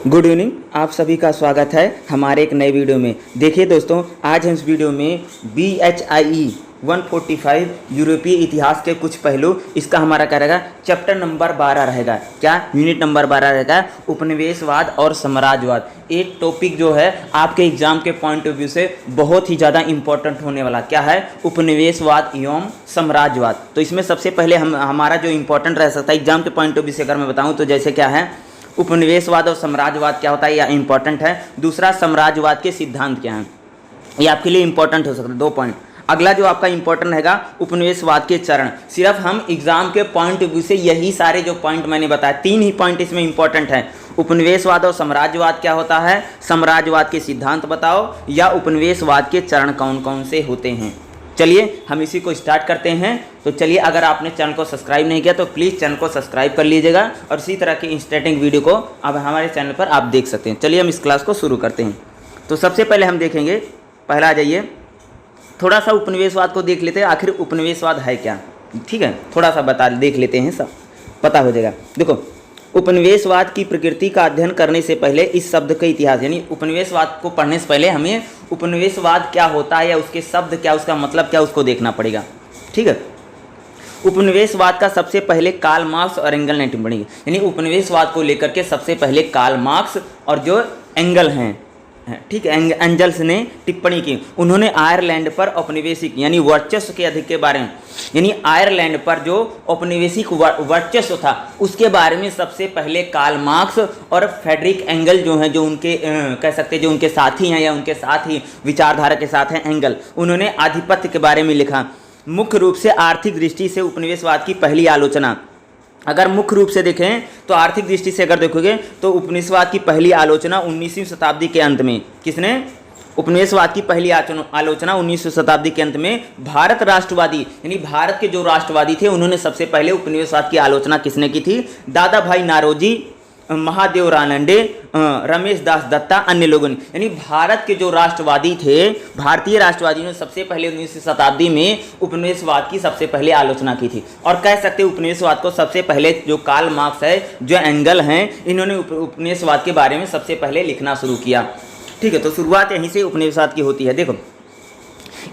Good evening, आप सभी का स्वागत है हमारे एक नए वीडियो में। देखिए दोस्तों, आज हम इस वीडियो में BHIE 145 यूरोपीय इतिहास के कुछ पहलू, इसका हमारा क्या रहेगा, चैप्टर नंबर 12 रहेगा। क्या यूनिट नंबर 12 रहेगा, उपनिवेशवाद और साम्राज्यवाद। एक टॉपिक जो है आपके एग्जाम के पॉइंट ऑफ व्यू से बहुत ही ज़्यादा इंपॉर्टेंट होने वाला। क्या है? उपनिवेशवाद एवं साम्राज्यवाद। तो इसमें सबसे पहले हमारा जो इंपॉर्टेंट रह सकता है एग्जाम के पॉइंट ऑफ व्यू से अगर मैं बताऊँ तो जैसे क्या है, उपनिवेशवाद और साम्राज्यवाद क्या होता है, यह इंपॉर्टेंट है। दूसरा, साम्राज्यवाद के सिद्धांत क्या हैं, ये आपके लिए इंपॉर्टेंट हो सकता है, 2 पॉइंट। अगला जो आपका इंपॉर्टेंट रहेगा, उपनिवेशवाद के चरण। सिर्फ हम एग्जाम के पॉइंट ऑफ व्यू से यही सारे जो पॉइंट मैंने बताया, 3 ही पॉइंट इसमें इंपॉर्टेंट है। उपनिवेशवाद और साम्राज्यवाद क्या होता है, साम्राज्यवाद के सिद्धांत बताओ, या उपनिवेशवाद के चरण कौन कौन से होते हैं। चलिए हम इसी को स्टार्ट करते हैं। तो चलिए, अगर आपने चैनल को सब्सक्राइब नहीं किया तो प्लीज़ चैनल को सब्सक्राइब कर लीजिएगा, और इसी तरह की इंस्टेंटिंग वीडियो को अब हमारे चैनल पर आप देख सकते हैं। चलिए हम इस क्लास को शुरू करते हैं। तो सबसे पहले हम देखेंगे, पहला आ जाइए, थोड़ा सा उपनिवेशवाद को देख लेते हैं, आखिर उपनिवेशवाद है क्या। ठीक है, थोड़ा सा देख लेते हैं, सब पता हो जाएगा। देखो, उपनिवेशवाद की प्रकृति का अध्ययन करने से पहले इस शब्द का इतिहास, यानी उपनिवेशवाद को पढ़ने से पहले हमें उपनिवेशवाद क्या होता है या उसके शब्द क्या, उसका मतलब क्या, उसको देखना पड़ेगा। ठीक है, उपनिवेशवाद का सबसे पहले कार्ल मार्क्स और एंगल ने टिप्पणी की, यानी उपनिवेशवाद को लेकर के सबसे पहले कार्ल मार्क्स और जो एंगल हैं, ठीक है, एंजल्स ने टिप्पणी की। उन्होंने आयरलैंड पर औपनिवेशिक यानी वर्चस्व के अधिक के बारे में, यानी आयरलैंड पर जो औपनिवेशिक वर्चस्व था उसके बारे में सबसे पहले कार्ल मार्क्स और फ्रेडरिक एंगल जो हैं, जो उनके कह सकते हैं जो उनके साथी हैं या उनके साथ ही विचारधारा के साथ हैं एंगल, उन्होंने आधिपत्य के बारे में लिखा। मुख्य रूप से आर्थिक दृष्टि से उपनिवेशवाद की पहली आलोचना, अगर मुख्य रूप से देखें तो आर्थिक दृष्टि से अगर देखोगे तो उपनिवेशवाद की पहली आलोचना 19वीं शताब्दी के अंत में, किसने? उपनिवेशवाद की पहली आलोचना 19वीं शताब्दी के अंत में भारत राष्ट्रवादी, यानी भारत के जो राष्ट्रवादी थे, उन्होंने सबसे पहले उपनिवेशवाद की आलोचना किसने की थी? दादा भाई नारोजी, महादेव रानडे, रमेश दास दत्ता, अन्य लोगों ने। यानी भारत के जो राष्ट्रवादी थे, भारतीय राष्ट्रवादियों ने सबसे पहले 19वीं शताब्दी में उपनिवेशवाद की सबसे पहले आलोचना की थी। और कह सकते हैं उपनिवेशवाद को सबसे पहले जो कार्ल मार्क्स है, जो एंगल हैं, इन्होंने उपनिवेशवाद के बारे में सबसे पहले लिखना शुरू किया। ठीक है, तो शुरुआत यहीं से उपनिवेशवाद की होती है। देखो,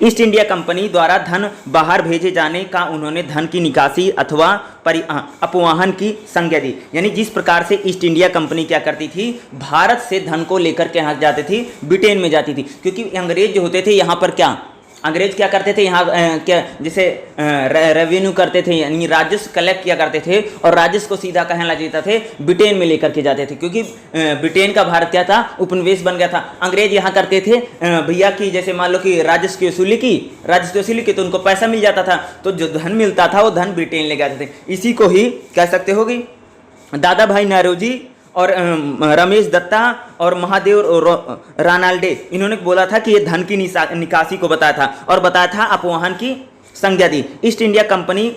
ईस्ट इंडिया कंपनी द्वारा धन बाहर भेजे जाने का उन्होंने धन की निकासी अथवा अपवाहन की संज्ञा दी। यानी जिस प्रकार से ईस्ट इंडिया कंपनी क्या करती थी, भारत से धन को लेकर के यहाँ जाती थी, ब्रिटेन में जाती थी, क्योंकि अंग्रेज जो होते थे यहाँ पर क्या, अंग्रेज क्या करते थे यहाँ क्या, जैसे रेवेन्यू करते थे, यानी राजस्व कलेक्ट किया करते थे, और राजस्व को सीधा कहाँ ला जाता थे, ब्रिटेन में लेकर के जाते थे, क्योंकि ब्रिटेन का भारत क्या था, उपनिवेश बन गया था। अंग्रेज यहाँ करते थे भैया की, जैसे मान लो कि राजस्व की वसूली की, तो उनको पैसा मिल जाता था, तो जो धन मिलता था वो धन ब्रिटेन ले जाते थे। इसी को ही कह सकते होगी दादा भाई नारोजी और रमेश दत्ता और महादेव रानाल्डे, इन्होंने बोला था कि ये धन की निकासी को बताया था, और बताया था अपवाहन की संज्ञा दी। ईस्ट इंडिया कंपनी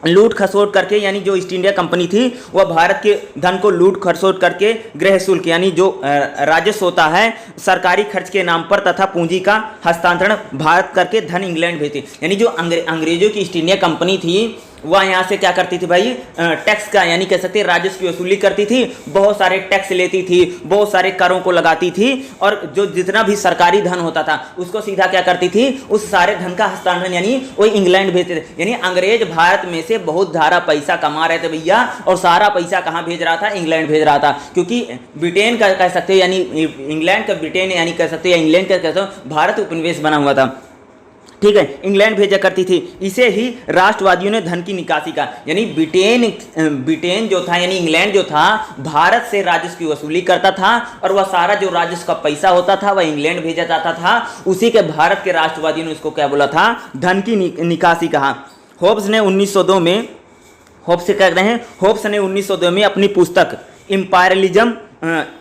लूट खसोट करके, यानी जो ईस्ट इंडिया कंपनी थी वह भारत के धन को लूट खसोट करके गृह शुल्क, यानी जो राजस्व होता है सरकारी खर्च के नाम पर, तथा पूंजी का हस्तांतरण भारत करके धन इंग्लैंड भेजती। यानी जो अंग्रेजों की ईस्ट इंडिया कंपनी थी वह यहाँ से क्या करती थी भाई, टैक्स का, यानी कह सकते हैं राजस्व की वसूली करती थी, बहुत सारे टैक्स लेती थी, बहुत सारे करों को लगाती थी, और जो जितना भी सरकारी धन होता था उसको सीधा क्या करती थी, उस सारे धन का हस्तांतरण यानी वही इंग्लैंड भेजते थे। यानी अंग्रेज भारत में से बहुत सारा पैसा कमा रहे थे भैया, और सारा पैसा कहाँ भेज रहा था, इंग्लैंड भेज रहा था, क्योंकि ब्रिटेन का कह सकते हैं, यानी इंग्लैंड का ब्रिटेन, यानी कह सकते हैं इंग्लैंड का कहते हो भारत उपनिवेश बना हुआ था। ठीक है, इंग्लैंड भेजा करती थी। इसे ही राष्ट्रवादियों ने धन की निकासी का, यानी ब्रिटेन जो था, यानी इंग्लैंड जो था, भारत से राजस्व की वसूली करता था, और वह सारा जो राजस्व का पैसा होता था वह इंग्लैंड भेजा जाता था। उसी के भारत के राष्ट्रवादियों ने उसको क्या बोला था, धन की निकासी कहा। होब्स ने 1902 में, होब्स से कह रहे हैं, होब्स ने 1902 में अपनी पुस्तक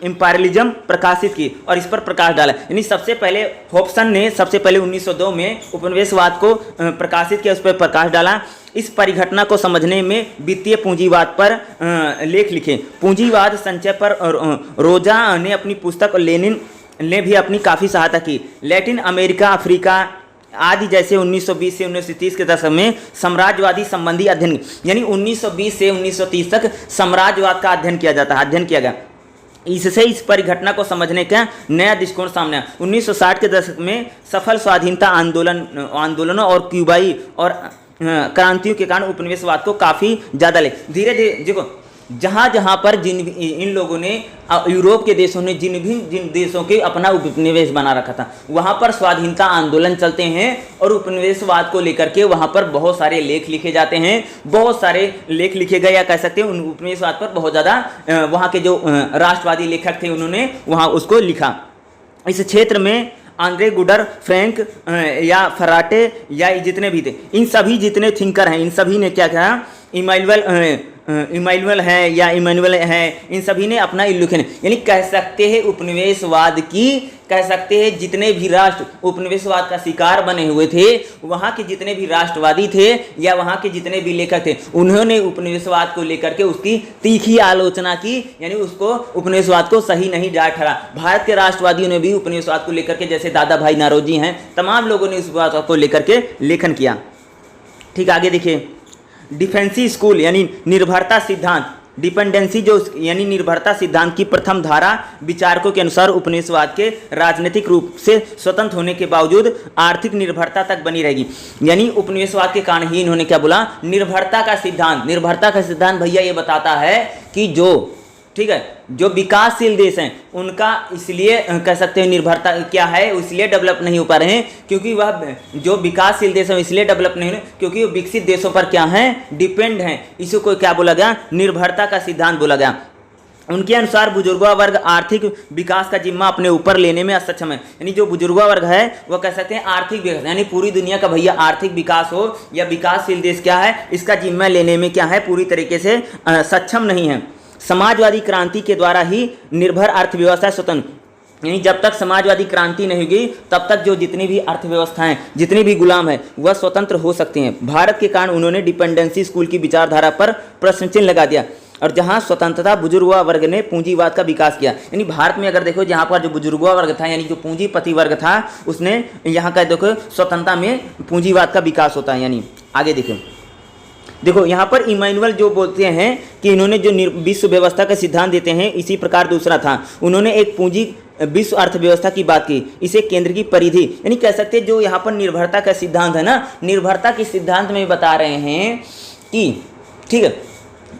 इंपायरलिज्म प्रकाशित की और इस पर प्रकाश डाला। यानी सबसे पहले होब्सन ने सबसे पहले 1902 में उपनिवेशवाद को प्रकाशित किया, उस पर प्रकाश डाला। इस परिघटना को समझने में वित्तीय पूंजीवाद पर लेख लिखे। पूंजीवाद संचय पर रोजा ने अपनी पुस्तक, लेनिन ने भी अपनी काफ़ी सहायता की। लैटिन अमेरिका, अफ्रीका आदि जैसे 1920 से 1930 के दशक में साम्राज्यवादी संबंधी अध्ययन, यानी 1920 से 1930 तक साम्राज्यवाद का अध्ययन किया गया। इससे इस परिघटना को समझने का नया दृष्टिकोण सामने आया। 1960 के दशक में सफल स्वाधीनता आंदोलनों और क्यूबाई और क्रांतियों के कारण उपनिवेशवाद को काफ़ी ज़्यादा धीरे धीरे देखो, जहाँ पर इन लोगों ने यूरोप के देशों ने जिन देशों के अपना उपनिवेश बना रखा था, वहाँ पर स्वाधीनता आंदोलन चलते हैं और उपनिवेशवाद को लेकर के वहाँ पर बहुत सारे लेख लिखे जाते हैं, बहुत सारे लेख लिखे गए, या कह सकते हैं उन उपनिवेशवाद पर बहुत ज़्यादा वहाँ के जो राष्ट्रवादी लेखक थे उन्होंने वहाँ उसको लिखा। इस क्षेत्र में आंद्रे गुडर, फ्रैंक या फराटे या जितने भी थे, इन सभी जितने थिंकर हैं, इन सभी ने क्या कहा, इमैनुअल है या इमैनुअल है, इन सभी ने अपना लिखन, यानी कह सकते हैं उपनिवेशवाद की, कह सकते हैं जितने भी राष्ट्र उपनिवेशवाद का शिकार बने हुए थे, वहाँ के जितने भी राष्ट्रवादी थे या वहाँ के जितने भी लेखक थे, उन्होंने उपनिवेशवाद को लेकर के उसकी तीखी आलोचना की, यानी उसको उपनिवेशवाद को सही नहीं जा ठहरा। भारत के राष्ट्रवादियों ने भी उपनिवेशवाद को लेकर के, जैसे दादा भाई नौरोजी हैं, तमाम लोगों ने इस बात को लेकर के लेखन किया। ठीक, आगे देखिए, डिफेंसी स्कूल यानी निर्भरता सिद्धांत, डिपेंडेंसी जो यानी निर्भरता सिद्धांत की प्रथम धारा विचारकों के अनुसार उपनिवेशवाद के राजनीतिक रूप से स्वतंत्र होने के बावजूद आर्थिक निर्भरता तक बनी रहेगी। यानी उपनिवेशवाद के कारण ही इन्होंने क्या बोला, निर्भरता का सिद्धांत। निर्भरता का सिद्धांत भैया ये बताता है कि जो, ठीक है, जो विकासशील देश हैं उनका इसलिए कह सकते हैं निर्भरता क्या है, इसलिए डेवलप नहीं हो पा रहे हैं क्योंकि वह जो विकासशील देश हैं इसलिए डेवलप नहीं हो रहे क्योंकि वो विकसित देशों पर क्या हैं, डिपेंड हैं। इसी को क्या बोला गया, निर्भरता का सिद्धांत बोला गया। उनके अनुसार बुजुर्गा वर्ग आर्थिक विकास का जिम्मा अपने ऊपर लेने में असक्षम है। यानी जो बुजुर्गा वर्ग है वह कह सकते हैं आर्थिक विकास, यानी पूरी दुनिया का भैया आर्थिक विकास हो या विकासशील देश क्या है, इसका जिम्मा लेने में क्या है, पूरी तरीके से सक्षम नहीं है। समाजवादी क्रांति के द्वारा ही निर्भर अर्थव्यवस्था स्वतंत्र, यानी जब तक समाजवादी क्रांति नहीं होगी तब तक जो जितनी भी अर्थव्यवस्थाएं, जितनी भी गुलाम है वह स्वतंत्र हो सकती हैं। भारत के कारण उन्होंने डिपेंडेंसी स्कूल की विचारधारा पर प्रश्न चिन्ह लगा दिया और जहां स्वतंत्रता बुजुर्गा वर्ग ने पूंजीवाद का विकास किया। यानी भारत में अगर देखो, जहां पर जो बुजुर्गा वर्ग था यानी जो पूंजीपति वर्ग था, उसने यहाँ का देखो स्वतंत्रता में पूंजीवाद का विकास होता है। यानी आगे देखो यहाँ पर इमैनुअल जो बोलते हैं कि इन्होंने जो विश्व व्यवस्था का सिद्धांत देते हैं, इसी प्रकार दूसरा था, उन्होंने एक पूंजी विश्व अर्थव्यवस्था की बात की, इसे केंद्र की परिधि, यानी कह सकते हैं जो यहाँ पर निर्भरता का सिद्धांत है ना, निर्भरता के सिद्धांत में बता रहे हैं कि ठीक है,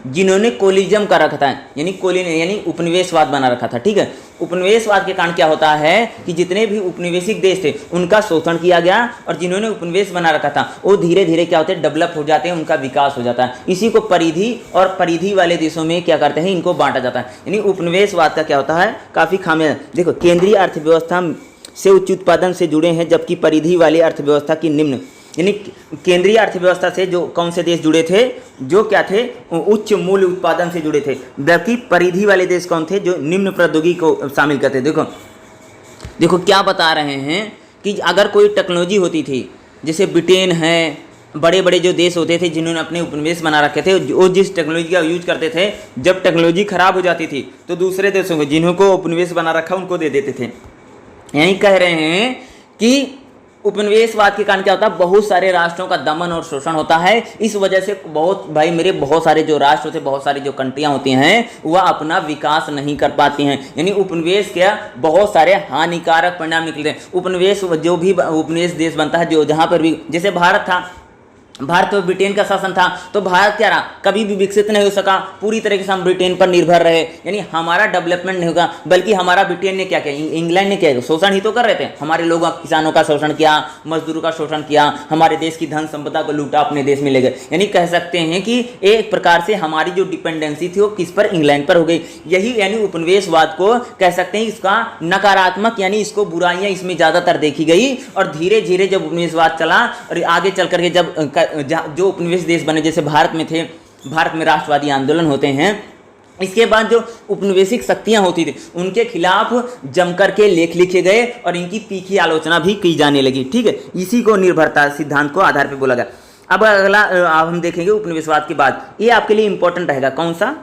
जिन्होंने कोलिज्म कर रखा था, यानी उपनिवेशवाद बना रखा था। ठीक है, उपनिवेशवाद के कारण क्या होता है कि जितने भी उपनिवेशिक देश थे उनका शोषण किया गया और जिन्होंने उपनिवेश बना रखा था वो धीरे धीरे क्या होते हैं, डेवलप हो जाते हैं, उनका विकास हो जाता है। इसी को परिधि और परिधि वाले देशों में क्या करते हैं, इनको बांटा जाता है। यानी उपनिवेशवाद का क्या होता है, काफ़ी खामियां। देखो, केंद्रीय अर्थव्यवस्था से उच्च उत्पादन से जुड़े हैं जबकि परिधि वाली अर्थव्यवस्था की निम्न, यानी केंद्रीय अर्थव्यवस्था से जो कौन से देश जुड़े थे, जो क्या थे, उच्च मूल्य उत्पादन से जुड़े थे, जबकि परिधि वाले देश कौन थे, जो निम्न प्रौद्योगिकी को शामिल करते। देखो क्या बता रहे हैं कि अगर कोई टेक्नोलॉजी होती थी, जैसे ब्रिटेन है, बड़े बड़े जो देश होते थे जिन्होंने अपने उपनिवेश बना रखे थे, वो जिस टेक्नोलॉजी का यूज करते थे, जब टेक्नोलॉजी खराब हो जाती थी तो दूसरे देशों को, जिन्होंने उपनिवेश बना रखा, उनको दे देते थे। यही कह रहे हैं कि उपनिवेशवाद के कारण क्या होता है, बहुत सारे राष्ट्रों का दमन और शोषण होता है। इस वजह से बहुत सारे जो राष्ट्र होते हैं, बहुत सारी जो कंट्रियां होती हैं, वह अपना विकास नहीं कर पाती हैं। यानी उपनिवेश के बहुत सारे हानिकारक परिणाम निकलते हैं। उपनिवेश, जो भी उपनिवेश देश बनता है, जो जहाँ पर भी, जैसे भारत था, भारत में ब्रिटेन का शासन था तो भारत क्या रहा, कभी भी विकसित नहीं हो सका, पूरी तरीके से हम ब्रिटेन पर निर्भर रहे, यानी हमारा डेवलपमेंट नहीं होगा। बल्कि हमारा ब्रिटेन ने क्या किया, इंग्लैंड ने क्या किया, शोषण ही तो कर रहे थे। हमारे लोग किसानों का शोषण किया, मजदूरों का शोषण किया, हमारे देश की धन संपदा को लूटा, अपने देश में ले गए। यानी कह सकते हैं कि एक प्रकार से हमारी जो डिपेंडेंसी थी वो किस पर, इंग्लैंड पर हो गई। यही यानी उपनिवेशवाद को कह सकते हैं इसका नकारात्मक, यानी इसको बुराइयां इसमें ज़्यादातर देखी गई। और धीरे धीरे जब उपनिवेशवाद चला और आगे चल करके जब जो उपनिवेश देश बने, जैसे भारत में थे, भारत में राष्ट्रवादी आंदोलन होते हैं, इसके बाद जो उपनिवेशिक शक्तियां होती थी उनके खिलाफ जमकर के लेख लिखे गए और इनकी तीखी आलोचना भी की जाने लगी। ठीक है, इसी को निर्भरता सिद्धांत को आधार पर बोला गया। अब अगला हम देखेंगे उपनिवेशवाद के बाद, ये आपके लिए इंपॉर्टेंट रहेगा, कौन सा,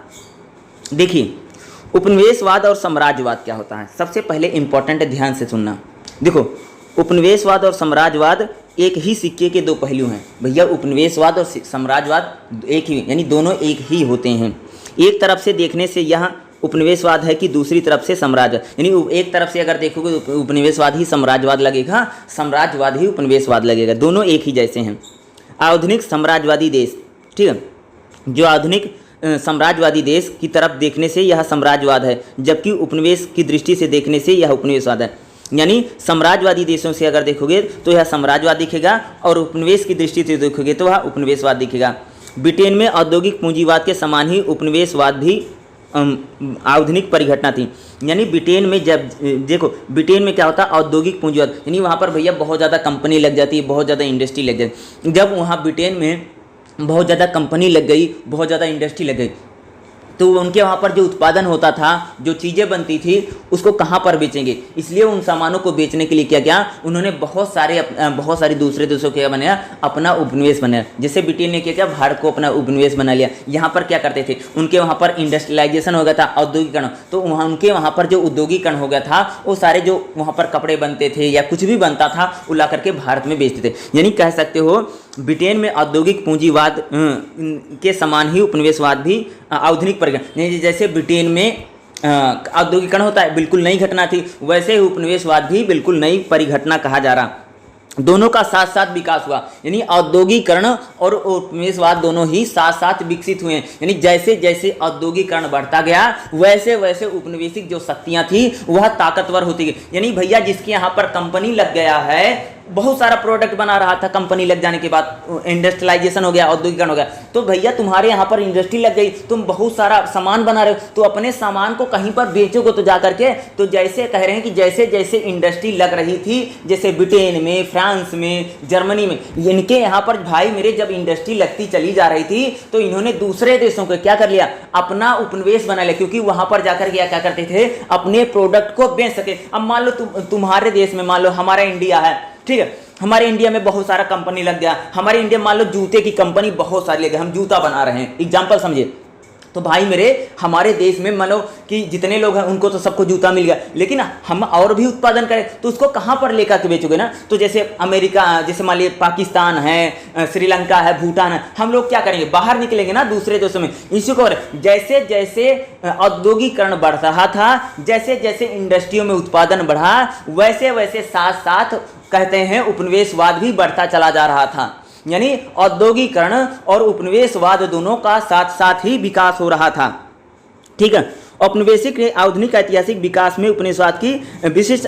देखिए उपनिवेशवाद और साम्राज्यवाद क्या होता है। सबसे पहले इंपॉर्टेंट है, ध्यान से सुनना। देखो, उपनिवेशवाद और साम्राज्यवाद एक ही सिक्के के दो पहलू हैं भैया। उपनिवेशवाद और साम्राज्यवाद एक ही, यानी दोनों एक ही होते हैं। एक तरफ से देखने से यह उपनिवेशवाद है कि दूसरी तरफ से साम्राज्यवाद, यानी एक तरफ से अगर देखोगे तो उपनिवेशवाद ही साम्राज्यवाद लगेगा, साम्राज्यवाद ही उपनिवेशवाद लगेगा, दोनों एक ही जैसे हैं। आधुनिक साम्राज्यवादी देश, ठीक है, जो आधुनिक साम्राज्यवादी देश की तरफ देखने से यह साम्राज्यवाद है, जबकि उपनिवेश की दृष्टि से देखने से यह उपनिवेशवाद है। यानी साम्राज्यवादी देशों से अगर देखोगे तो यह साम्राज्यवाद दिखेगा और उपनिवेश की दृष्टि से देखोगे तो वह उपनिवेशवाद दिखेगा। ब्रिटेन में औद्योगिक पूंजीवाद के समान ही उपनिवेशवाद भी आधुनिक परिघटना थी। यानी ब्रिटेन में जब देखो, ब्रिटेन में क्या होता है, औद्योगिक पूंजीवाद, यानी वहाँ पर भैया बहुत ज़्यादा कंपनी लग जाती है, बहुत ज़्यादा इंडस्ट्री लग जाती है। जब वहाँ ब्रिटेन में बहुत ज़्यादा कंपनी लग गई, बहुत ज़्यादा इंडस्ट्री लग गई, तो उनके वहाँ पर जो उत्पादन होता था, जो चीज़ें बनती थी, उसको कहाँ पर बेचेंगे, इसलिए उन सामानों को बेचने के लिए क्या किया उन्होंने, बहुत सारे दूसरे देशों के बनाया, अपना उपनिवेश बनाया। जैसे ब्रिटेन ने क्या किया, भारत को अपना उपनिवेश बना लिया। यहाँ पर क्या करते थे, उनके वहाँ पर इंडस्ट्रियलाइजेशन हो गया था, औद्योगिकरण, तो उनके वहाँ पर जो उद्योगिकरण हो गया था, वो सारे जो वहाँ पर कपड़े बनते थे या कुछ भी बनता था, वो ला करके भारत में बेचते थे। यानी कह सकते हो ब्रिटेन में औद्योगिक पूंजीवाद के समान ही उपनिवेशवाद भी आधुनिक परिघटना, जैसे ब्रिटेन में औद्योगिकरण होता है, बिल्कुल नई घटना थी, वैसे ही उपनिवेशवाद भी बिल्कुल नई परिघटना कहा जा रहा। दोनों का साथ साथ विकास हुआ, यानी औद्योगिकरण और उपनिवेशवाद दोनों ही साथ साथ विकसित हुए हैं। यानी जैसे जैसे औद्योगिकरण बढ़ता गया, वैसे वैसे उपनिवेशिक जो शक्तियां थी वह ताकतवर होती गई। यानी भैया जिसके यहाँ पर कंपनी लग गया है, बहुत सारा प्रोडक्ट बना रहा था, कंपनी लग जाने के बाद इंडस्ट्रियलाइजेशन हो गया, औद्योगिकरण हो गया, तो भैया तुम्हारे यहाँ पर इंडस्ट्री लग गई, तुम बहुत सारा सामान बना रहे हो, तो अपने सामान को कहीं पर बेचोगे तो जा करके, तो जैसे कह रहे हैं कि जैसे जैसे इंडस्ट्री लग रही थी, जैसे ब्रिटेन में, फ्रांस में, जर्मनी में, इनके यहाँ पर भाई मेरे जब इंडस्ट्री लगती चली जा रही थी, तो इन्होंने दूसरे देशों को क्या कर लिया, अपना उपनिवेश बना लिया, क्योंकि वहां पर जाकर क्या करते थे, अपने प्रोडक्ट को बेच सके। अब मान लो तुम्हारे देश में, मान लो हमारा इंडिया है, ठीक है, हमारे इंडिया में बहुत सारा कंपनी लग गया, हमारे इंडिया मान लो जूते की कंपनी बहुत सारी लग गई, हम जूता बना रहे हैं, एग्जांपल समझिए, तो भाई मेरे हमारे देश में मानो कि जितने लोग हैं उनको तो सबको जूता मिल गया, लेकिन हम और भी उत्पादन करें तो उसको कहाँ पर लेकर के बेचोगे ना। तो जैसे अमेरिका, जैसे मान लीजिए पाकिस्तान है, श्रीलंका है, भूटान है, हम लोग क्या करेंगे, बाहर निकलेंगे ना दूसरे देशों में। इसी को जैसे जैसे औद्योगिकरण बढ़ रहा था, जैसे जैसे इंडस्ट्रियों में उत्पादन बढ़ा, वैसे वैसे साथ साथ कहते हैं उपनिवेशवाद भी बढ़ता चला जा रहा था। यानी औद्योगिकरण और उपनिवेशवाद दोनों का साथ साथ ही विकास हो रहा था, ठीक है। औपनिवेशिक आधुनिक ऐतिहासिक विकास में उपनिवेशवाद की विशिष्ट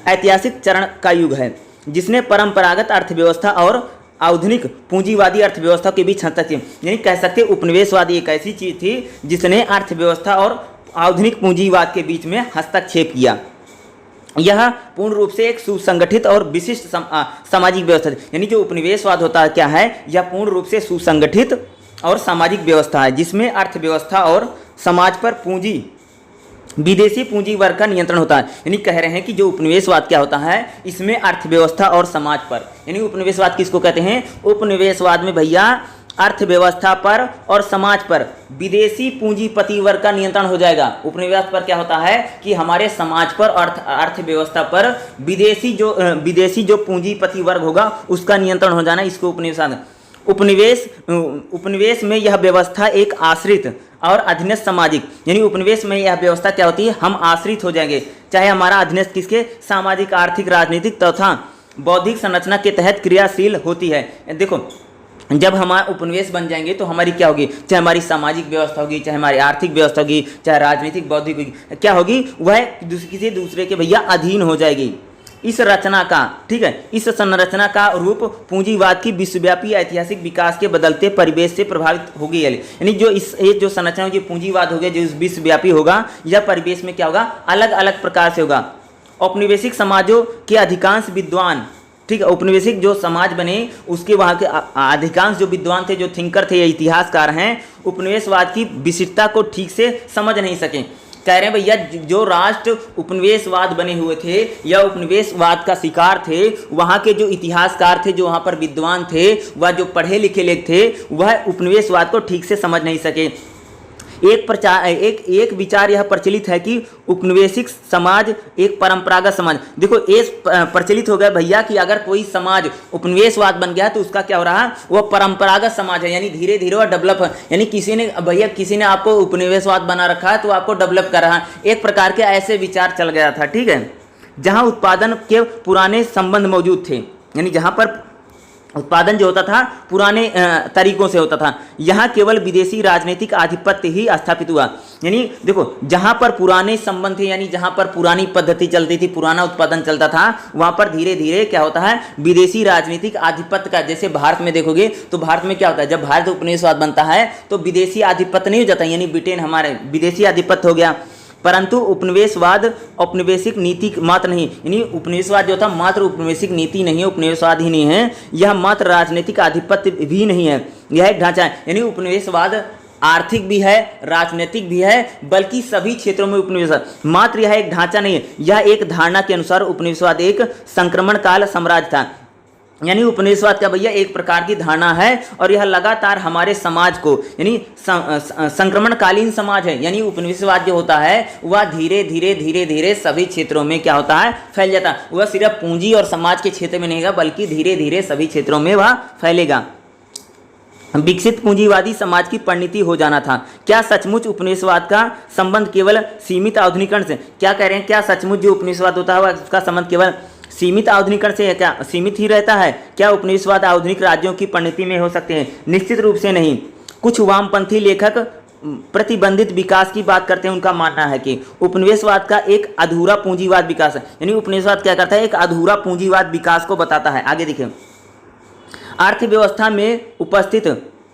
ऐतिहासिक चरण का युग है, जिसने परंपरागत अर्थव्यवस्था और आधुनिक पूंजीवादी अर्थव्यवस्था के बीच हस्तक्षेप किया। यानी कह सकते उपनिवेशवाद एक ऐसी चीज थी जिसने अर्थव्यवस्था और आधुनिक पूंजीवाद के बीच में हस्तक्षेप किया। यह पूर्ण रूप से एक सुसंगठित और विशिष्ट सामाजिक व्यवस्था है। यानी जो उपनिवेशवाद होता है क्या है, यह पूर्ण रूप से सुसंगठित और सामाजिक व्यवस्था है, जिसमें अर्थव्यवस्था और समाज पर पूंजी, विदेशी पूंजी वर्ग का नियंत्रण होता है। यानी कह रहे हैं कि जो उपनिवेशवाद क्या होता है, इसमें अर्थव्यवस्था और समाज पर, यानी उपनिवेशवाद किसको कहते हैं, उपनिवेशवाद में भैया अर्थव्यवस्था पर और समाज पर विदेशी पूंजीपति वर्ग का नियंत्रण हो जाएगा। उपनिवेश पर क्या होता है कि हमारे समाज पर और अर्थव्यवस्था पर विदेशी जो पूंजीपति वर्ग होगा उसका नियंत्रण हो जाना, इसको उपनिवेशवाद। उपनिवेश में यह व्यवस्था एक आश्रित और अधीनस्थ सामाजिक, यानी उपनिवेश में यह व्यवस्था क्या होती है, हम आश्रित हो जाएंगे, चाहे हमारा अधीनस्थ किसके, सामाजिक, आर्थिक, राजनीतिक तथा बौद्धिक संरचना के तहत क्रियाशील होती है। देखो जब हमारा उपनिवेश बन जाएंगे तो हमारी क्या होगी, चाहे हमारी सामाजिक व्यवस्था होगी, चाहे हमारी आर्थिक व्यवस्था होगी, चाहे राजनीतिक बौद्धिक होगी, क्या होगी, वह किसी दूसरे के भैया अधीन हो जाएगी। इस रचना का, ठीक है, इस संरचना का रूप पूंजीवाद की विश्वव्यापी ऐतिहासिक विकास के बदलते परिवेश से प्रभावित होगी। यानी ये जो संरचना जो पूंजीवाद हो गया, जो विश्वव्यापी होगा, यह परिवेश में क्या होगा, अलग अलग प्रकार से होगा। औपनिवेशिक समाजों के अधिकांश विद्वान, ठीक है, औपनिवेशिक जो समाज बने उसके वहाँ के अधिकांश जो विद्वान थे, जो थिंकर थे या इतिहासकार हैं, उपनिवेशवाद की विशिष्टता को ठीक से समझ नहीं सके। कह रहे हैं भैया जो राष्ट्र उपनिवेशवाद बने हुए थे या उपनिवेशवाद का शिकार थे, वहाँ के जो इतिहासकार थे, जो वहाँ पर विद्वान थे, वह जो पढ़े लिखे लोग थे, वह उपनिवेशवाद को ठीक से समझ नहीं सके। एक विचार यह प्रचलित है कि उपनिवेशिक समाज एक परंपरागत समाज, देखो ये प्रचलित हो गया भैया कि अगर कोई समाज उपनिवेशवाद बन गया तो उसका क्या हो रहा है, वो परंपरागत समाज है, यानी धीरे धीरे वो डेवलप है, यानी किसी ने आपको उपनिवेशवाद बना रखा है तो आपको डेवलप कर रहा है, एक प्रकार के ऐसे विचार चल गया था। ठीक है, जहां उत्पादन के पुराने संबंध मौजूद थे, यानी जहां पर उत्पादन जो होता था पुराने तरीकों से होता था, यहाँ केवल विदेशी राजनीतिक आधिपत्य ही स्थापित हुआ। यानी देखो जहाँ पर पुराने संबंध थे, यानी जहाँ पर पुरानी पद्धति चलती थी, पुराना उत्पादन चलता था, वहाँ पर धीरे धीरे क्या होता है, विदेशी राजनीतिक आधिपत्य का, जैसे भारत में देखोगे तो भारत में क्या होता है, जब भारत उपनिवेशवाद बनता है तो विदेशी आधिपत्य नहीं हो जाता, यानी ब्रिटेन हमारे विदेशी आधिपत्य हो गया, परंतु उपनिवेशवाद औपनिवेशिक नीति मात्र नहीं, यानी उपनिवेशवाद जो था मात्र उपनिवेशिक नीति नहीं है, उपनिवेशवाद ही नहीं है, यह मात्र राजनीतिक आधिपत्य भी नहीं है, यह एक ढांचा है। यानी उपनिवेशवाद आर्थिक भी है, राजनीतिक भी है, बल्कि सभी क्षेत्रों में उपनिवेशवाद, मात्र यह एक ढांचा नहीं है, यह एक धारणा के अनुसार उपनिवेशवाद एक संक्रमण काल साम्राज्य था। यानी उपनिवेशवाद का भैया एक प्रकार की धारणा है और यह लगातार हमारे समाज को, यानी संक्रमणकालीन समाज है, यानी उपनिवेशवाद जो होता है वह धीरे धीरे सभी क्षेत्रों में क्या होता है, फैल जाता है, वह सिर्फ पूंजी और समाज के क्षेत्र में नहीं है, बल्कि धीरे धीरे सभी क्षेत्रों में वह फैलेगा। विकसित पूंजीवादी समाज की परिणति हो जाना था। क्या सचमुच उपनिवेशवाद का संबंध केवल सीमित आधुनिकरण से, क्या कह रहे हैं, क्या सचमुच जो उपनिवेशवाद होता है उसका संबंध केवल सीमित आधुनिकरण से है, क्या सीमित ही रहता है? क्या उपनिवेशवाद आधुनिक राज्यों की परिणति में हो सकते हैं? निश्चित रूप से नहीं। कुछ वामपंथी लेखक प्रतिबंधित विकास की बात करते हैं, उनका मानना है कि उपनिवेशवाद का एक अधूरा पूंजीवाद विकास है, यानी उपनिवेशवाद क्या करता है, एक अधूरा पूंजीवाद विकास को बताता है। आगे देखिए, अर्थव्यवस्था में उपस्थित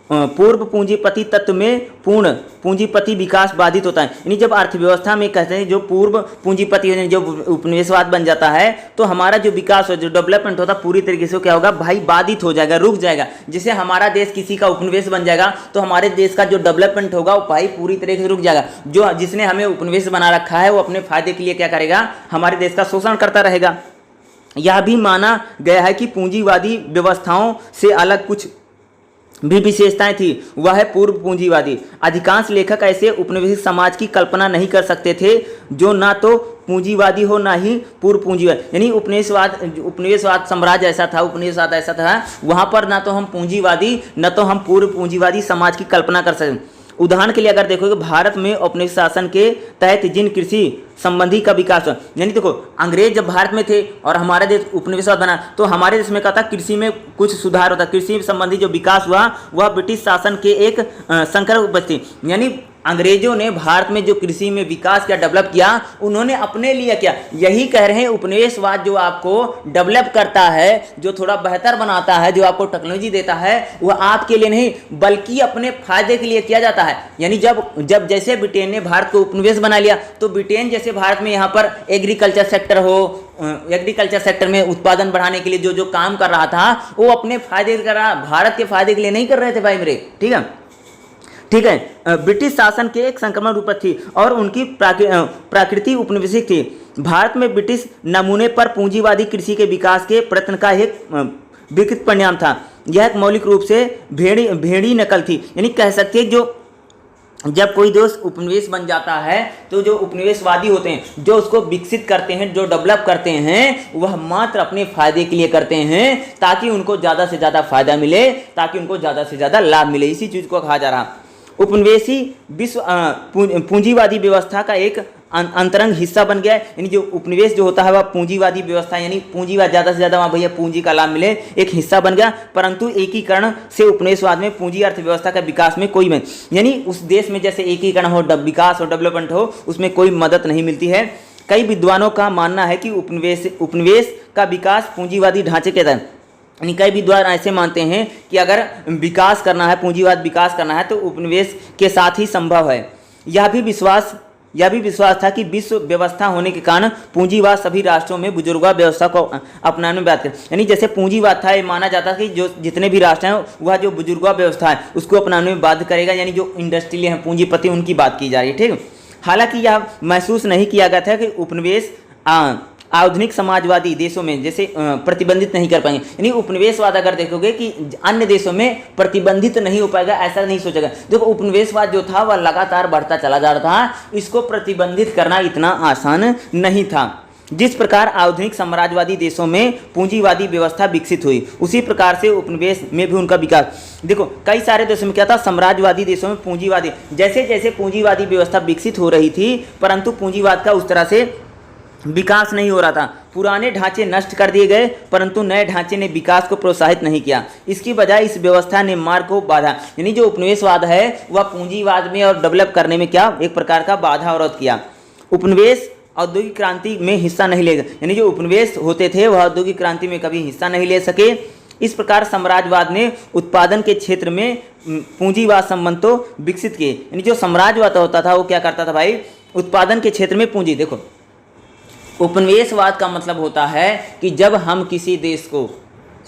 पूर्व पूंजीपति तत्व में पूर्ण पूंजीपति विकास बाधित होता है, यानी जब अर्थव्यवस्था में कहते हैं जो पूर्व पूंजीपति जो उपनिवेशवाद बन जाता है तो हमारा जो विकास हो, जो डेवलपमेंट होता है पूरी तरीके से क्या होगा भाई, बाधित हो जाएगा, रुक जाएगा। जैसे हमारा देश किसी का उपनिवेश बन जाएगा तो हमारे देश का जो डेवलपमेंट होगा वो भाई पूरी तरीके से रुक जाएगा। जो जिसने हमें उपनिवेश बना रखा है वो अपने फायदे के लिए क्या करेगा, हमारे देश का शोषण करता रहेगा। यह भी माना गया है कि पूंजीवादी व्यवस्थाओं से अलग कुछ भी विशेषताएं थी, वह है पूर्व पूंजीवादी। अधिकांश लेखक ऐसे उपनिवेशिक समाज की कल्पना नहीं कर सकते थे जो ना तो पूंजीवादी हो ना ही पूर्व पूंजीवादी, यानी उपनिवेशवाद साम्राज्य ऐसा था, उपनिवेशवाद ऐसा था, वहां पर ना तो हम पूंजीवादी न तो हम पूर्व पूंजीवादी समाज की कल्पना कर सकते। उदाहरण के लिए अगर देखोगे भारत में औपनिवेश शासन के तहत जिन कृषि संबंधी का विकास हुआ, यानी देखो अंग्रेज जब भारत में थे और हमारा देश उपनिवेशवाद बना तो हमारे देश में क्या था, कृषि में कुछ सुधार होता, कृषि संबंधी जो विकास हुआ वह ब्रिटिश शासन के एक संकर उपज थी। यानी अंग्रेजों ने भारत में जो कृषि में विकास किया, डेवलप किया, उन्होंने अपने लिए किया। यही कह रहे हैं उपनिवेशवाद जो आपको डेवलप करता है, जो थोड़ा बेहतर बनाता है, जो आपको टेक्नोलॉजी देता है, वह आपके लिए नहीं बल्कि अपने फायदे के लिए किया जाता है। यानी जब जैसे ब्रिटेन ने भारत को उपनिवेश बना लिया तो ब्रिटेन जैसे भारत में यहाँ पर एग्रीकल्चर सेक्टर हो, एग्रीकल्चर सेक्टर में उत्पादन बढ़ाने के लिए जो जो काम कर रहा था वो अपने फायदे कर रहा, भारत के फायदे के लिए नहीं कर रहे थे भाई मेरे। ठीक है, ब्रिटिश शासन के एक संक्रमण रूप थी और उनकी प्रकृति उपनिवेशिक थी। भारत में ब्रिटिश नमूने पर पूंजीवादी कृषि के विकास के प्रयत्न का एक विकृत परिणाम था। यह एक मौलिक रूप से भेड़ी नकल थी, यानी कह सकते हैं जो जब कोई देश उपनिवेश बन जाता है तो जो उपनिवेशवादी होते हैं, जो उसको विकसित करते हैं, जो डेवलप करते हैं, वह मात्र अपने फायदे के लिए करते हैं ताकि उनको ज़्यादा से ज़्यादा फायदा मिले, ताकि उनको ज़्यादा से ज़्यादा लाभ मिले। इसी चीज़ को कहा जा रहा। उपनिवेशी विश्व पूंजीवादी व्यवस्था का एक अंतरंग हिस्सा बन गया है, यानी जो उपनिवेश जो होता है वह पूंजीवादी व्यवस्था, यानी पूंजीवाद ज़्यादा से ज़्यादा वहाँ भैया पूंजी का लाभ मिले, एक हिस्सा बन गया। परंतु एकीकरण से उपनिवेशवाद में पूंजी अर्थव्यवस्था का विकास में कोई यानी उस देश में जैसे एकीकरण हो, विकास हो, डेवलपमेंट हो, उसमें कोई मदद नहीं मिलती है। कई विद्वानों का मानना है कि उपनिवेश का विकास पूंजीवादी ढांचे के तहत, यानी कई विद्वान ऐसे मानते हैं कि अगर विकास करना है, पूंजीवाद विकास करना है तो उपनिवेश के साथ ही संभव है। यह भी विश्वास था कि विश्व व्यवस्था होने के कारण पूंजीवाद सभी राष्ट्रों में बुजुर्गवाद व्यवस्था को अपनाने में बात करें, यानी जैसे पूंजीवाद था, ये माना जाता कि जो जितने भी राष्ट्र हैं वह जो बुजुर्गवाद व्यवस्था है उसको अपनाने में बाध्य करेगा, यानी जो इंडस्ट्रियल हैं पूंजीपति उनकी बात की जा रही है। ठीक, हालांकि यह महसूस नहीं किया गया था कि उपनिवेश आधुनिक समाजवादी देशों में जैसे प्रतिबंधित नहीं कर पाएंगे, यानी उपनिवेशवाद अगर देखोगे कि अन्य देशों में प्रतिबंधित नहीं हो पाएगा, ऐसा नहीं सोचेगा। देखो उपनिवेशवाद जो था वह लगातार बढ़ता चला जा रहा था, इसको प्रतिबंधित करना इतना आसान नहीं था। जिस प्रकार आधुनिक साम्राज्यवादी देशों में पूंजीवादी व्यवस्था विकसित हुई, उसी प्रकार से उपनिवेश में भी उनका विकास। देखो कई सारे देशों में क्या था, साम्राज्यवादी देशों में पूंजीवादी, जैसे जैसे पूंजीवादी व्यवस्था विकसित हो रही थी, परंतु पूंजीवाद का उस तरह से विकास नहीं हो रहा था। पुराने ढांचे नष्ट कर दिए गए, परंतु नए ढांचे ने विकास को प्रोत्साहित नहीं किया। इसकी बजाय इस व्यवस्था ने मार्ग को बाधा, यानी जो उपनिवेशवाद है वह पूंजीवाद में और डेवलप करने में क्या एक प्रकार का बाधा अवरोध किया। उपनिवेश औद्योगिक क्रांति में हिस्सा नहीं लेगा, यानी जो उपनिवेश होते थे वह औद्योगिक क्रांति में कभी हिस्सा नहीं ले सके। इस प्रकार साम्राज्यवाद ने उत्पादन के क्षेत्र में पूंजीवाद संबंध तो विकसित किए, यानी जो साम्राज्यवाद होता था वो क्या करता था भाई, उत्पादन के क्षेत्र में पूंजी। देखो उपनिवेशवाद का मतलब होता है कि जब हम किसी देश को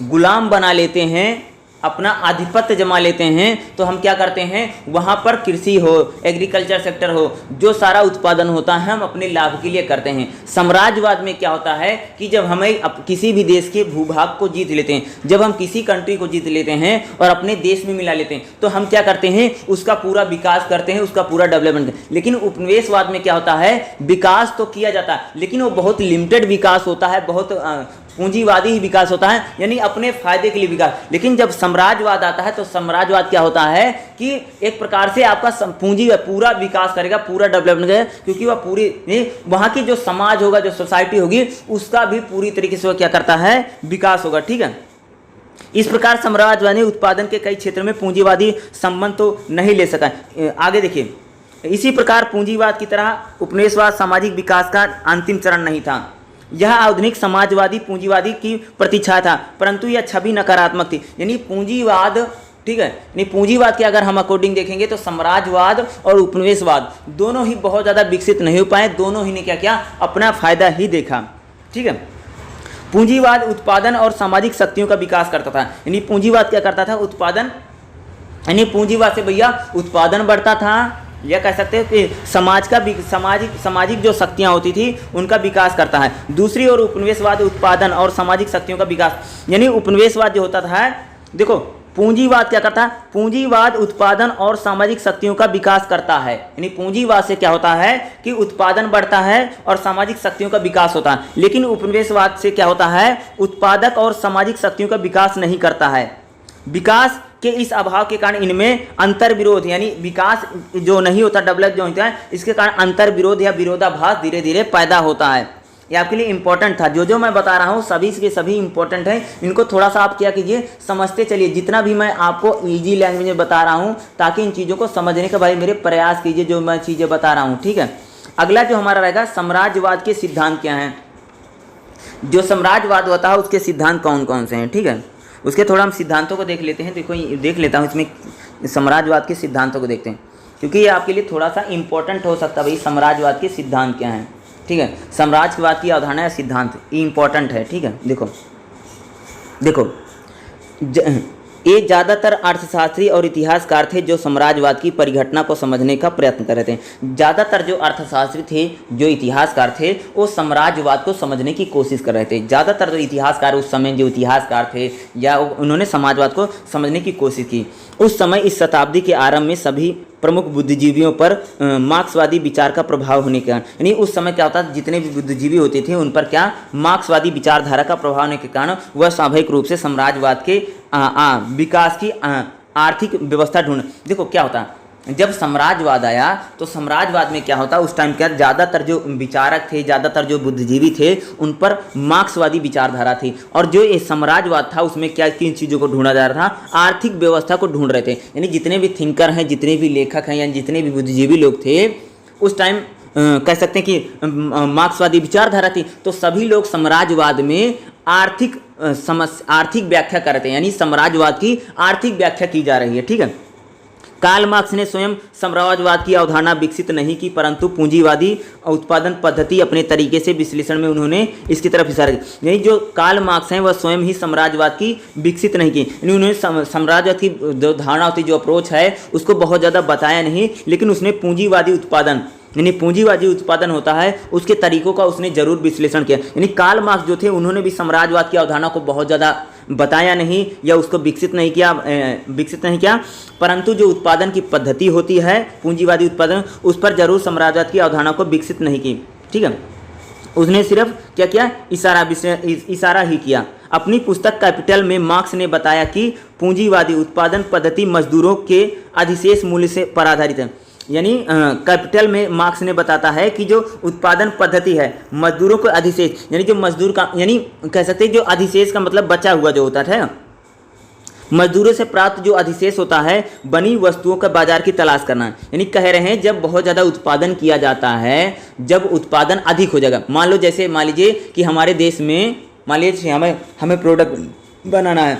गुलाम बना लेते हैं, अपना आधिपत्य जमा लेते हैं, तो हम क्या करते हैं, वहाँ पर कृषि हो, एग्रीकल्चर सेक्टर हो, जो सारा उत्पादन होता है हम अपने लाभ के लिए करते हैं। साम्राज्यवाद में क्या होता है कि जब हमें किसी भी देश के भूभाग को जीत लेते हैं, जब हम किसी कंट्री को जीत लेते हैं और अपने देश में मिला लेते हैं, तो हम क्या करते हैं, उसका पूरा विकास करते हैं, उसका पूरा डेवलपमेंट। लेकिन उपनिवेशवाद में क्या होता है, विकास तो किया जाता है लेकिन वो बहुत लिमिटेड विकास होता है, बहुत पूंजीवादी ही विकास होता है, यानी अपने फायदे के लिए विकास। लेकिन जब साम्राज्यवाद आता है तो साम्राज्यवाद क्या होता है कि एक प्रकार से आपका पूंजी पूरा विकास करेगा, पूरा डेवलपमेंट करेगा, क्योंकि वह पूरी वहाँ की जो समाज होगा, जो सोसाइटी होगी, उसका भी पूरी तरीके से वह क्या करता है, विकास होगा। ठीक है, इस प्रकार साम्राज्यवाद ने उत्पादन के कई क्षेत्रों में पूंजीवादी संबंध तो नहीं ले सका। आगे देखिए, इसी प्रकार पूंजीवाद की तरह उपनिवेशवाद सामाजिक विकास का अंतिम चरण नहीं था। यह आधुनिक समाजवादी पूंजीवादी की प्रतीक्षा था, परंतु यह छवि नकारात्मक थी। यानी पूंजीवाद, ठीक है, यानी पूंजीवाद के अगर हम अकॉर्डिंग देखेंगे तो साम्राज्यवाद और उपनिवेशवाद दोनों ही बहुत ज़्यादा विकसित नहीं हो पाए, दोनों ही ने क्या किया, अपना फायदा ही देखा। ठीक है, पूंजीवाद उत्पादन और सामाजिक शक्तियों का विकास करता था। यानी पूंजीवाद क्या करता था, उत्पादन, यानी पूंजीवाद से भैया उत्पादन बढ़ता था, यह कह सकते हैं कि समाज का सामाजिक जो शक्तियाँ होती थी उनका विकास करता है। दूसरी ओर उपनिवेशवाद उत्पादन और सामाजिक शक्तियों का विकास, यानी उपनिवेशवाद जो होता था, देखो पूंजीवाद क्या करता है, पूंजीवाद उत्पादन और सामाजिक शक्तियों का विकास करता है। यानी पूंजीवाद से क्या होता है कि उत्पादन बढ़ता है और सामाजिक शक्तियों का विकास होता है, लेकिन उपनिवेशवाद से क्या होता है, उत्पादक और सामाजिक शक्तियों का विकास नहीं करता है। विकास के इस अभाव के कारण इनमें अंतर विरोध, यानी विकास जो नहीं होता, डेवलप जो होता है, इसके कारण अंतर विरोध या विरोधाभास धीरे धीरे पैदा होता है। ये आपके लिए इंपॉर्टेंट था, जो मैं बता रहा हूँ सभी के सभी इंपॉर्टेंट हैं, इनको थोड़ा सा आप क्या कीजिए, समझते चलिए, जितना भी मैं आपको इजी लैंग्वेज में बता रहा हूँ, ताकि इन चीज़ों को समझने का भाई मेरे प्रयास कीजिए जो मैं चीज़ें बता रहा हूँ। ठीक है, अगला जो हमारा रहेगा, साम्राज्यवाद के सिद्धांत क्या हैं। जो साम्राज्यवाद होता है उसके सिद्धांत कौन कौन से हैं, ठीक है, उसके थोड़ा हम सिद्धांतों को देख लेते हैं। देखो देख लेता हूँ, इसमें साम्राज्यवाद के सिद्धांतों को देखते हैं, क्योंकि ये आपके लिए थोड़ा सा इंपॉर्टेंट हो सकता है भाई, साम्राज्यवाद के सिद्धांत क्या हैं। ठीक है, साम्राज्यवाद की अवधारणा या सिद्धांत इंपॉर्टेंट है। ठीक है, देखो ये ज़्यादातर अर्थशास्त्री और इतिहासकार थे जो साम्राज्यवाद की परिघटना को समझने का प्रयत्न कर रहे थे। ज़्यादातर जो अर्थशास्त्री थे, जो इतिहासकार थे, वो साम्राज्यवाद को समझने की कोशिश कर रहे थे। ज़्यादातर जो इतिहासकार उस समय जो इतिहासकार थे, या उन्होंने समाजवाद को समझने की कोशिश की। उस समय इस शताब्दी के आरंभ में सभी प्रमुख बुद्धिजीवियों पर मार्क्सवादी विचार का प्रभाव होने के कारण, यानी उस समय क्या होता था, जितने भी बुद्धिजीवी होते थे उन पर क्या मार्क्सवादी विचारधारा का प्रभाव होने के कारण वह स्वाभाविक रूप से साम्राज्यवाद के विकास की आर्थिक व्यवस्था ढूंढ। देखो क्या होता, जब साम्राज्यवाद आया तो साम्राज्यवाद में क्या होता, उस टाइम क्या, ज़्यादातर जो विचारक थे, ज़्यादातर जो बुद्धिजीवी थे, उन पर मार्क्सवादी विचारधारा थी। और जो ये साम्राज्यवाद था उसमें क्या, किन चीज़ों को ढूंढा जा रहा था, आर्थिक व्यवस्था को ढूंढ रहे थे। यानी जितने भी थिंकर हैं, जितने भी लेखक हैं, या जितने भी बुद्धिजीवी लोग थे उस टाइम, कह सकते हैं कि मार्क्सवादी विचारधारा थी, तो सभी लोग साम्राज्यवाद में आर्थिक व्याख्या कर रहे थे, यानी साम्राज्यवाद की आर्थिक व्याख्या की जा रही है। ठीक है, कार्ल मार्क्स ने स्वयं साम्राज्यवाद की अवधारणा विकसित नहीं की, परंतु पूंजीवादी उत्पादन पद्धति अपने तरीके से विश्लेषण में उन्होंने इसकी तरफ इशारा किया। यानी जो कार्ल मार्क्स हैं वह स्वयं ही साम्राज्यवाद की विकसित नहीं की, यानी उन्होंने साम्राज्यवाद की जो धारणा होती, जो अप्रोच है, उसको बहुत ज़्यादा बताया नहीं, लेकिन उसने पूंजीवादी उत्पादन यानी पूंजीवादी उत्पादन होता है उसके तरीकों का उसने जरूर विश्लेषण किया। यानी कार्ल मार्क्स जो थे उन्होंने भी साम्राज्यवाद की अवधारणा को बहुत ज़्यादा बताया नहीं या उसको विकसित नहीं किया, परंतु जो उत्पादन की पद्धति होती है पूंजीवादी उत्पादन, उस पर जरूर साम्राज्यवाद की अवधारणा को विकसित नहीं की। ठीक है, उसने सिर्फ क्या किया, इशारा ही किया। अपनी पुस्तक कैपिटल में मार्क्स ने बताया कि पूंजीवादी उत्पादन पद्धति मजदूरों के अधिशेष मूल्य से पर आधारित है। यानी कैपिटल में मार्क्स ने बताता है कि जो उत्पादन पद्धति है मजदूरों को अधिशेष, यानी जो मजदूर का, यानी कह सकते हैं जो अधिशेष का मतलब बचा हुआ जो होता है, मजदूरों से प्राप्त जो अधिशेष होता है बनी वस्तुओं का बाजार की तलाश करना। यानी कह रहे हैं जब बहुत ज़्यादा उत्पादन किया जाता है, जब उत्पादन अधिक हो जाएगा, मान लीजिए कि हमारे देश में मान लीजिए हमें प्रोडक्ट बनाना है,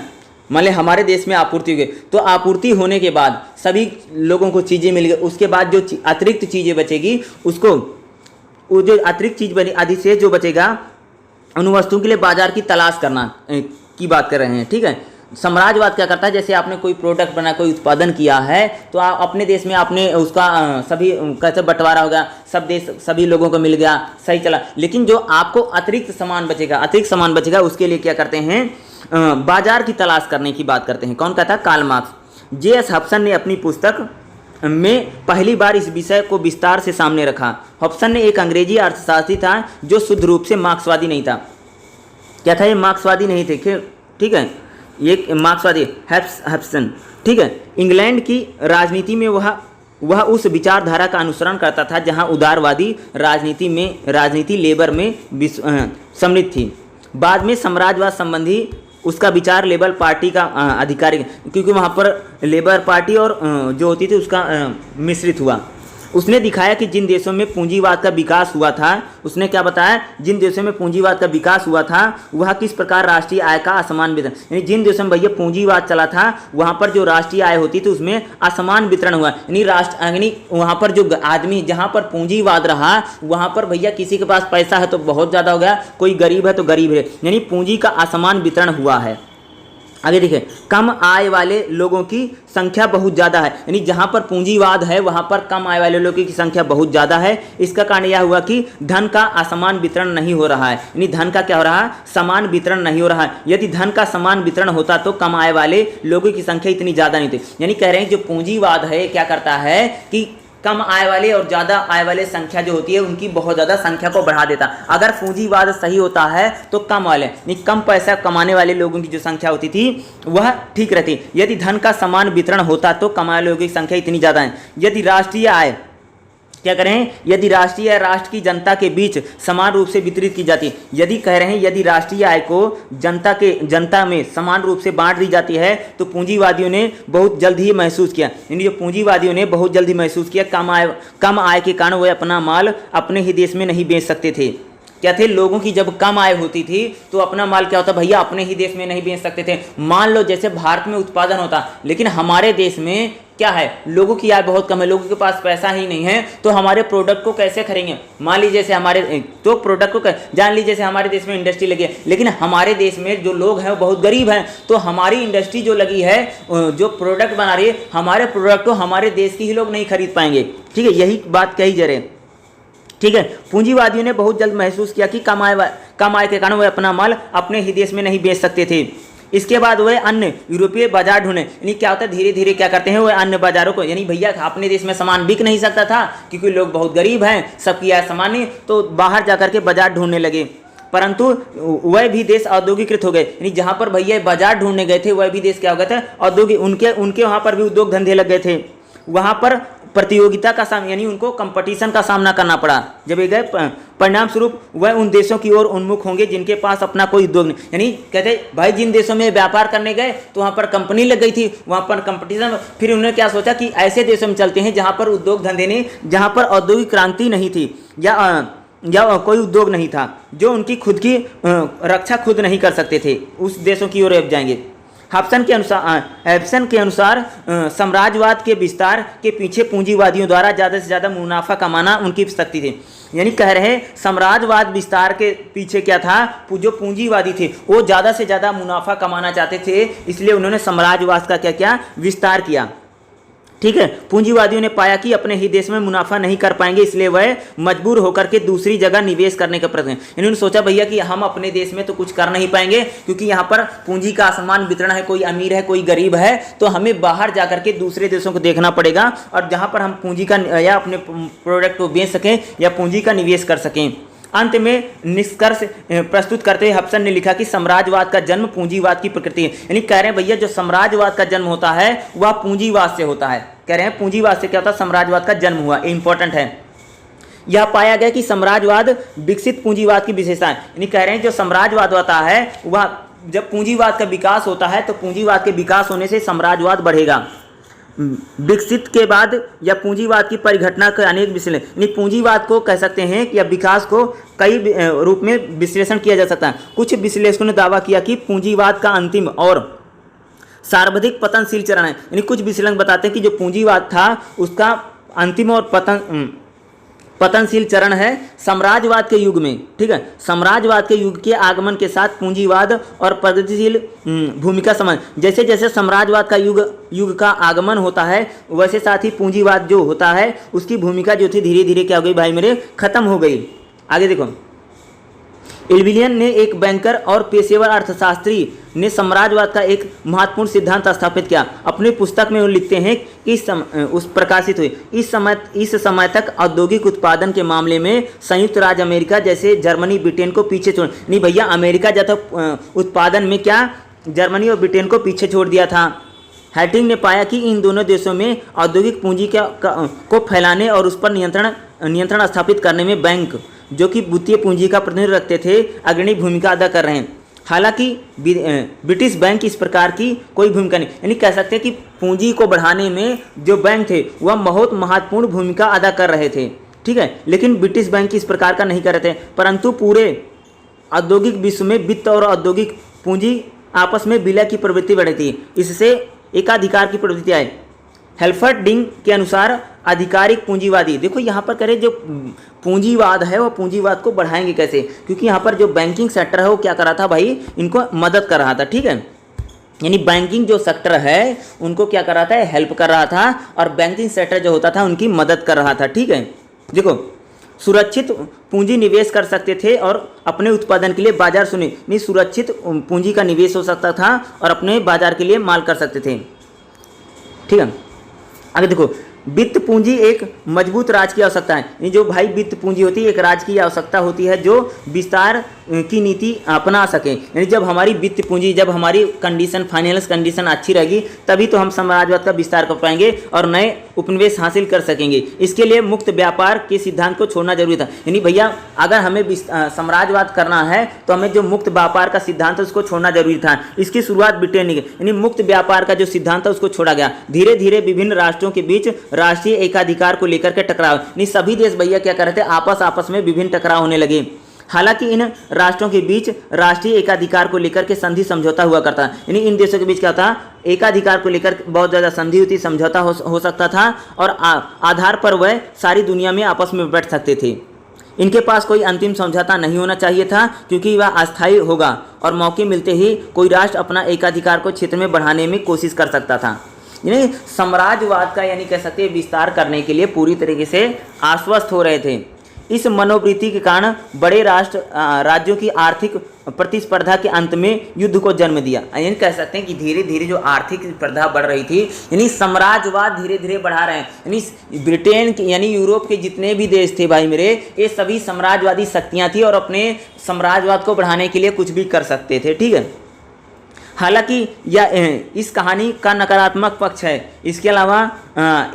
मान लीजिए हमारे देश में आपूर्ति हो गई, तो आपूर्ति होने के बाद सभी लोगों को चीज़ें मिल गई, उसके बाद जो अतिरिक्त चीज़ें बचेगी उसको, वो जो अतिरिक्त चीज़ बनी अधिशेष जो बचेगा उन वस्तुओं के लिए बाजार की तलाश करना की बात कर रहे हैं। ठीक है, साम्राज्यवाद क्या करता है, जैसे आपने कोई प्रोडक्ट बना, कोई उत्पादन किया है, तो आप अपने देश में आपने उसका सभी कैसे बंटवारा हो गया, सभी लोगों को मिल गया, सही चला। लेकिन जो आपको अतिरिक्त सामान बचेगा उसके लिए क्या करते हैं, बाजार की तलाश करने की बात करते हैं। कौन कहता है, कार्ल मार्क्स। J.S. हॉब्सन ने अपनी पुस्तक में पहली बार इस विषय को विस्तार से सामने रखा। हॉब्सन ने एक अंग्रेजी अर्थशास्त्री था जो शुद्ध रूप से मार्क्सवादी नहीं था। क्या था, ये मार्क्सवादी नहीं थे। ठीक है, ये मार्क्सवादी हॉब्सन। ठीक है, इंग्लैंड की राजनीति में वह उस विचारधारा का अनुसरण करता था जहां उदारवादी राजनीति लेबर में सम्मिलित थी। बाद में साम्राज्यवाद संबंधी उसका विचार लेबर पार्टी का आधिकारिक, क्योंकि वहाँ पर लेबर पार्टी और जो होती थी उसका मिश्रित हुआ। उसने दिखाया कि जिन देशों में पूंजीवाद का विकास हुआ था, उसने क्या बताया, जिन देशों में पूंजीवाद का विकास हुआ था वह किस प्रकार राष्ट्रीय आय का असमान वितरण, यानी जिन देशों में भैया पूंजीवाद चला था वहाँ पर जो राष्ट्रीय आय होती थी उसमें असमान वितरण हुआ। यानी वहाँ पर जो आदमी, जहाँ पर पूंजीवाद रहा वहाँ पर भैया किसी के पास पैसा है तो बहुत ज़्यादा हो गया, कोई गरीब है तो गरीब है, यानी पूंजी का असमान वितरण हुआ है। आगे देखिए, कम आय वाले लोगों की संख्या बहुत ज़्यादा है, यानी जहाँ पर पूंजीवाद है वहाँ पर कम आय वाले लोगों की संख्या बहुत ज़्यादा है। इसका कारण यह हुआ कि धन का असमान वितरण नहीं हो रहा है, यानी धन का क्या हो रहा है, समान वितरण नहीं हो रहा है। यदि धन का समान वितरण होता तो कम आय वाले लोगों की संख्या इतनी ज़्यादा नहीं थी। यानी कह रहे हैं जो पूंजीवाद है क्या करता है कि कम आय वाले और ज़्यादा आय वाले संख्या जो होती है उनकी बहुत ज़्यादा संख्या को बढ़ा देता। अगर पूंजीवाद सही होता है तो कम वाले, यानी कम पैसा कमाने वाले लोगों की जो संख्या होती थी वह ठीक रहती। यदि धन का समान वितरण होता तो कमाने लोगों की संख्या इतनी ज़्यादा है। यदि राष्ट्रीय आय क्या करें, यदि राष्ट्रीय आय राष्ट्र की जनता के बीच समान रूप से वितरित की जाती, यदि कह रहे हैं यदि राष्ट्रीय आय को जनता में समान रूप से बांट दी जाती है तो पूंजीवादियों ने बहुत जल्द ही महसूस किया, यानी जो पूंजीवादियों ने बहुत जल्द ही महसूस किया कम आय के कारण वे अपना माल अपने ही देश में नहीं बेच सकते थे। क्या थे, लोगों की जब कम आय होती थी तो अपना माल क्या होता भैया, अपने ही देश में नहीं बेच सकते थे। मान लो जैसे भारत में उत्पादन होता, लेकिन हमारे देश में क्या है, लोगों की आय बहुत कम है, लोगों के पास पैसा ही नहीं है, तो हमारे प्रोडक्ट को कैसे खरीदेंगे। मान लीजिए जैसे हमारे तो प्रोडक्ट को जान लीजिए जैसे हमारे देश में इंडस्ट्री लगी है, लेकिन हमारे देश में जो लोग हैं वो बहुत गरीब हैं, तो हमारी इंडस्ट्री जो लगी है, जो प्रोडक्ट बना रही है, हमारे प्रोडक्ट को हमारे देश के ही लोग नहीं खरीद पाएंगे। ठीक है, यही बात कही जा रही है। ठीक है, पूंजीवादियों ने बहुत जल्द महसूस किया कि कम आय के कारण वे अपना माल अपने ही देश में नहीं बेच सकते थे। इसके बाद वे अन्य यूरोपीय बाजार ढूंढे, यानी क्या होता है धीरे धीरे क्या करते हैं, वे अन्य बाजारों को, यानी भैया अपने देश में सामान बिक नहीं सकता था क्योंकि लोग बहुत गरीब हैं, सबकी आय समान नहीं, तो बाहर जाकर के बाजार ढूंढने लगे। परंतु वह भी देश औद्योगिकृत हो गए, यानी जहाँ पर भैया बाजार ढूंढने गए थे वह भी देश क्या हो गए थे, औद्योगिक, उनके वहाँ पर भी उद्योग धंधे लग गए थे। वहाँ पर प्रतियोगिता का सामना, यानी उनको कंपटीशन का सामना करना पड़ा। जब ये गए परिणाम स्वरूप वह उन देशों की ओर उन्मुख होंगे जिनके पास अपना कोई उद्योग नहीं, यानी कहते भाई जिन देशों में व्यापार करने गए तो वहाँ पर कंपनी लग गई थी, वहाँ पर कंपटीशन, फिर उन्होंने क्या सोचा कि ऐसे देशों में चलते हैं जहाँ पर उद्योग धंधे नहीं, जहाँ पर औद्योगिक क्रांति नहीं थी या कोई उद्योग नहीं था, जो उनकी खुद की रक्षा खुद नहीं कर सकते थे, उस देशों की ओर अब जाएंगे। हॉब्सन के अनुसार साम्राज्यवाद के विस्तार के पीछे पूंजीवादियों द्वारा ज़्यादा से ज़्यादा मुनाफा कमाना उनकी शक्ति थी। यानी कह रहे हैं साम्राज्यवाद विस्तार के पीछे क्या था, जो पूंजीवादी थे वो ज़्यादा से ज़्यादा मुनाफा कमाना चाहते थे, इसलिए उन्होंने साम्राज्यवाद का क्या किया, विस्तार किया। ठीक है। पूंजीवादियों ने पाया कि अपने ही देश में मुनाफा नहीं कर पाएंगे, इसलिए वह मजबूर होकर के दूसरी जगह निवेश करने का प्रयत्न। इन्होंने सोचा भैया कि हम अपने देश में तो कुछ कर नहीं पाएंगे, क्योंकि यहाँ पर पूंजी का असमान वितरण है, कोई अमीर है कोई गरीब है, तो हमें बाहर जाकर के दूसरे देशों को देखना पड़ेगा, और जहाँ पर हम पूंजी का या अपने प्रोडक्ट को बेच सकें या पूंजी का निवेश कर सकें। अंत में निष्कर्ष प्रस्तुत करते हुए हब्सन ने लिखा कि साम्राज्यवाद का जन्म पूंजीवाद की प्रकृति है। यानी कह रहे हैं भैया जो साम्राज्यवाद का जन्म होता है वह पूंजीवाद से होता है। कह रहे हैं पूंजीवाद से क्या होता है, साम्राज्यवाद का जन्म हुआ। इंपॉर्टेंट है। यह पाया गया कि साम्राज्यवाद विकसित पूंजीवाद की विशेषता है। यानी कह रहे हैं जो साम्राज्यवाद होता है वह जब पूंजीवाद का विकास होता है तो पूंजीवाद के विकास होने से साम्राज्यवाद बढ़ेगा। विकसित के बाद या पूंजीवाद की परिघटना के अनेक विश्लेषण, यानी पूंजीवाद को कह सकते हैं कि या विकास को कई रूप में विश्लेषण किया जा सकता है। कुछ विश्लेषकों ने दावा किया कि पूंजीवाद का अंतिम और सर्वाधिक पतनशील चरण है। यानी कुछ विश्लेषक बताते हैं कि जो पूंजीवाद था उसका अंतिम और पतनशील चरण है साम्राज्यवाद के युग में। ठीक है, साम्राज्यवाद के युग के आगमन के साथ पूंजीवाद और प्रगतिशील भूमिका समझ, जैसे जैसे साम्राज्यवाद का युग का आगमन होता है वैसे साथ ही पूंजीवाद जो होता है उसकी भूमिका जो थी धीरे धीरे क्या हो गई भाई मेरे, खत्म हो गई। आगे देखो, इल्विलियन ने एक बैंकर और पेशेवर अर्थशास्त्री ने साम्राज्यवाद का एक महत्वपूर्ण सिद्धांत स्थापित किया। अपनी पुस्तक में वो लिखते हैं कि उस प्रकाशित हुई इस समय तक औद्योगिक उत्पादन के मामले में संयुक्त राज्य अमेरिका जैसे जर्मनी ब्रिटेन को पीछे छोड़, नहीं भैया अमेरिका ज्यादा उत्पादन में क्या जर्मनी और ब्रिटेन को पीछे छोड़ दिया था। हैटिंग ने पाया कि इन दोनों देशों में औद्योगिक पूंजी को फैलाने और उस पर नियंत्रण स्थापित करने में बैंक जो कि वित्तीय पूंजी का प्रतिनिधित्व रखते थे अग्रणी भूमिका अदा कर रहे हैं। हालांकि ब्रिटिश बैंक इस प्रकार की कोई भूमिका नहीं, यानी कह सकते हैं कि पूंजी को बढ़ाने में जो बैंक थे वह बहुत महत्वपूर्ण भूमिका अदा कर रहे थे। ठीक है, लेकिन ब्रिटिश बैंक इस प्रकार का नहीं कर रहे थे, परंतु पूरे औद्योगिक विश्व में वित्त और औद्योगिक पूंजी आपस में विलय की प्रवृत्ति बढ़ी थी, इससे एकाधिकार की प्रवृत्ति आई। हेल्फर्ड डिंग के अनुसार आधिकारिक पूंजीवादी, देखो यहाँ पर करें जो पूंजीवाद है वो पूंजीवाद को बढ़ाएंगे कैसे, क्योंकि यहाँ पर जो बैंकिंग सेक्टर है वो क्या कर रहा था भाई, इनको मदद कर रहा था। ठीक है, यानी बैंकिंग जो सेक्टर है उनको क्या कर रहा था, हेल्प कर रहा था, और बैंकिंग सेक्टर जो होता था उनकी मदद कर रहा था। ठीक है, देखो सुरक्षित पूंजी निवेश कर सकते थे और अपने उत्पादन के लिए बाजार नहीं सुरक्षित पूंजी का निवेश हो सकता था और अपने बाजार के लिए माल कर सकते थे। ठीक है, आगे देखो, वित्त पूंजी एक मजबूत राज्य की आवश्यकता है। ये जो भाई वित्त पूंजी होती है एक राज्य की आवश्यकता होती है जो विस्तार की नीति अपना सके। यानी जब हमारी वित्त पूंजी, जब हमारी कंडीशन फाइनेंस कंडीशन अच्छी रहेगी तभी तो हम साम्राज्यवाद का विस्तार कर पाएंगे और नए उपनिवेश हासिल कर सकेंगे। इसके लिए मुक्त व्यापार के सिद्धांत को छोड़ना जरूरी था। यानी भैया अगर हमें साम्राज्यवाद करना है तो हमें जो मुक्त व्यापार का सिद्धांत है उसको छोड़ना जरूरी था। इसकी शुरुआत ब्रिटेन ने की, यानी मुक्त व्यापार का जो सिद्धांत है उसको छोड़ा गया। धीरे धीरे विभिन्न राष्ट्रों के बीच राष्ट्रीय एकाधिकार को लेकर के टकराव, नहीं सभी देश भैया क्या कर रहे थे, आपस में विभिन्न टकराव होने लगे। हालांकि इन राष्ट्रों के बीच राष्ट्रीय एकाधिकार को लेकर के संधि समझौता हुआ करता, यानी इन देशों के बीच क्या था, एकाधिकार को लेकर बहुत ज़्यादा संधि होती, समझौता हो सकता था और आधार पर वह सारी दुनिया में आपस में बैठ सकते थे। इनके पास कोई अंतिम समझौता नहीं होना चाहिए था क्योंकि वह अस्थायी होगा और मौके मिलते ही कोई राष्ट्र अपना एकाधिकार को क्षेत्र में बढ़ाने में कोशिश कर सकता था। यानी साम्राज्यवाद का यानी कह सकते हैं विस्तार करने के लिए पूरी तरीके से आश्वस्त हो रहे थे। इस मनोवृत्ति के कारण बड़े राज्यों की आर्थिक प्रतिस्पर्धा के अंत में युद्ध को जन्म दिया। यानी कह सकते हैं कि धीरे धीरे जो आर्थिक स्पर्धा बढ़ रही थी, यानी साम्राज्यवाद धीरे धीरे बढ़ा रहे हैं। यानी ब्रिटेन के यानी यूरोप के जितने भी देश थे भाई मेरे, ये सभी साम्राज्यवादी शक्तियाँ थी और अपने साम्राज्यवाद को बढ़ाने के लिए कुछ भी कर सकते थे। ठीक है, हालांकि यह इस कहानी का नकारात्मक पक्ष है। इसके अलावा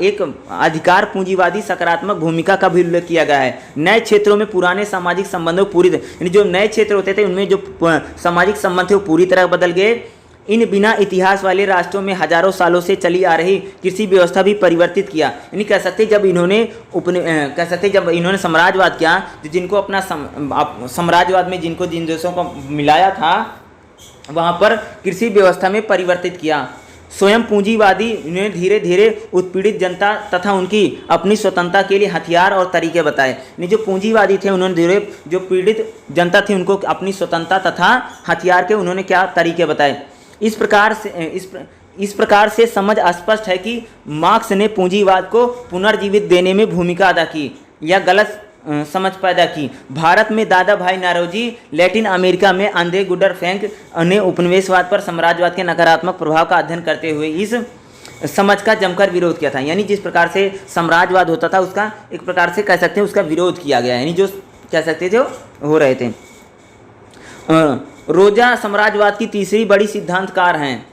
एक अधिकार पूंजीवादी सकारात्मक भूमिका का भी उल्लेख किया गया है। नए क्षेत्रों में पुराने सामाजिक संबंधों पूरी यानी जो नए क्षेत्र होते थे उनमें जो सामाजिक संबंध थे वो पूरी तरह बदल गए। इन बिना इतिहास वाले राष्ट्रों में हजारों सालों से चली आ रही कृषि व्यवस्था भी परिवर्तित किया। यानी कह सकते जब इन्होंने साम्राज्यवाद किया, जिनको अपना साम्राज्यवाद में जिन देशों को मिलाया था वहाँ पर कृषि व्यवस्था में परिवर्तित किया। स्वयं पूंजीवादी ने धीरे धीरे उत्पीड़ित जनता तथा उनकी अपनी स्वतंत्रता के लिए हथियार और तरीके बताए। यानी जो पूंजीवादी थे उन्होंने धीरे जो पीड़ित जनता थी उनको अपनी स्वतंत्रता तथा हथियार के उन्होंने क्या तरीके बताए। इस इस प्रकार से समझ स्पष्ट है कि मार्क्स ने पूंजीवाद को पुनर्जीवित देने में भूमिका अदा की या गलत समझ पैदा की। भारत में दादा भाई नारोजी, लैटिन अमेरिका में आंद्रे गुडर फ्रैंक ने उपनिवेशवाद पर साम्राज्यवाद के नकारात्मक प्रभाव का अध्ययन करते हुए इस समझ का जमकर विरोध किया था। यानी जिस प्रकार से साम्राज्यवाद होता था उसका एक प्रकार से कह सकते हैं उसका विरोध किया गया, यानी जो कह सकते थे हो रहे थे। रोजा साम्राज्यवाद की तीसरी बड़ी सिद्धांतकार हैं,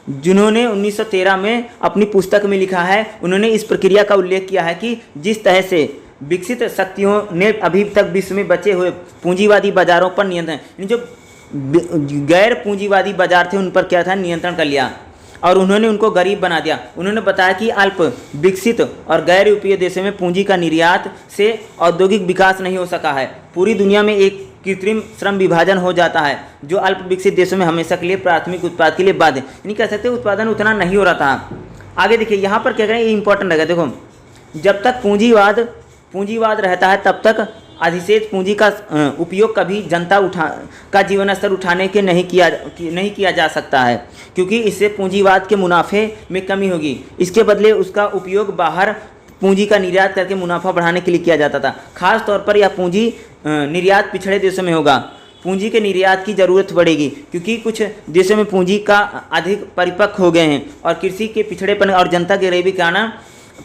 जिन्होंने 1913 में अपनी पुस्तक में लिखा है। उन्होंने इस प्रक्रिया का उल्लेख किया है कि जिस तरह से विकसित शक्तियों ने अभी तक विश्व में बचे हुए पूंजीवादी बाजारों पर नियंत्रण, जो गैर पूंजीवादी बाजार थे उन पर क्या था, नियंत्रण कर लिया और उन्होंने उनको गरीब बना दिया। उन्होंने बताया कि अल्प विकसित और गैर यूरोपीय देशों में पूंजी का निर्यात से औद्योगिक विकास नहीं हो सका है। पूरी दुनिया में एक कृत्रिम श्रम विभाजन हो जाता है जो अल्प विकसित देशों में हमेशा के लिए प्राथमिक उत्पाद के लिए बाध्य, यानी कह सकते हैं उत्पादन उतना नहीं हो रहा था। आगे देखिए यहाँ पर क्या करें, ये इंपॉर्टेंट रहेगा। देखो जब तक पूंजीवाद रहता है तब तक अधिशेष पूंजी का उपयोग कभी जनता का जीवन स्तर उठाने के नहीं किया जा सकता है, क्योंकि इससे पूंजीवाद के मुनाफे में कमी होगी। इसके बदले उसका उपयोग बाहर पूंजी का निर्यात करके मुनाफा बढ़ाने के लिए किया जाता था। खास तौर पर यह पूंजी निर्यात पिछड़े देशों में होगा। पूंजी के निर्यात की ज़रूरत बढ़ेगी क्योंकि कुछ देशों में पूंजी का अधिक परिपक्व हो गए हैं और कृषि के पिछड़ेपन और जनता के गरीबी के कारण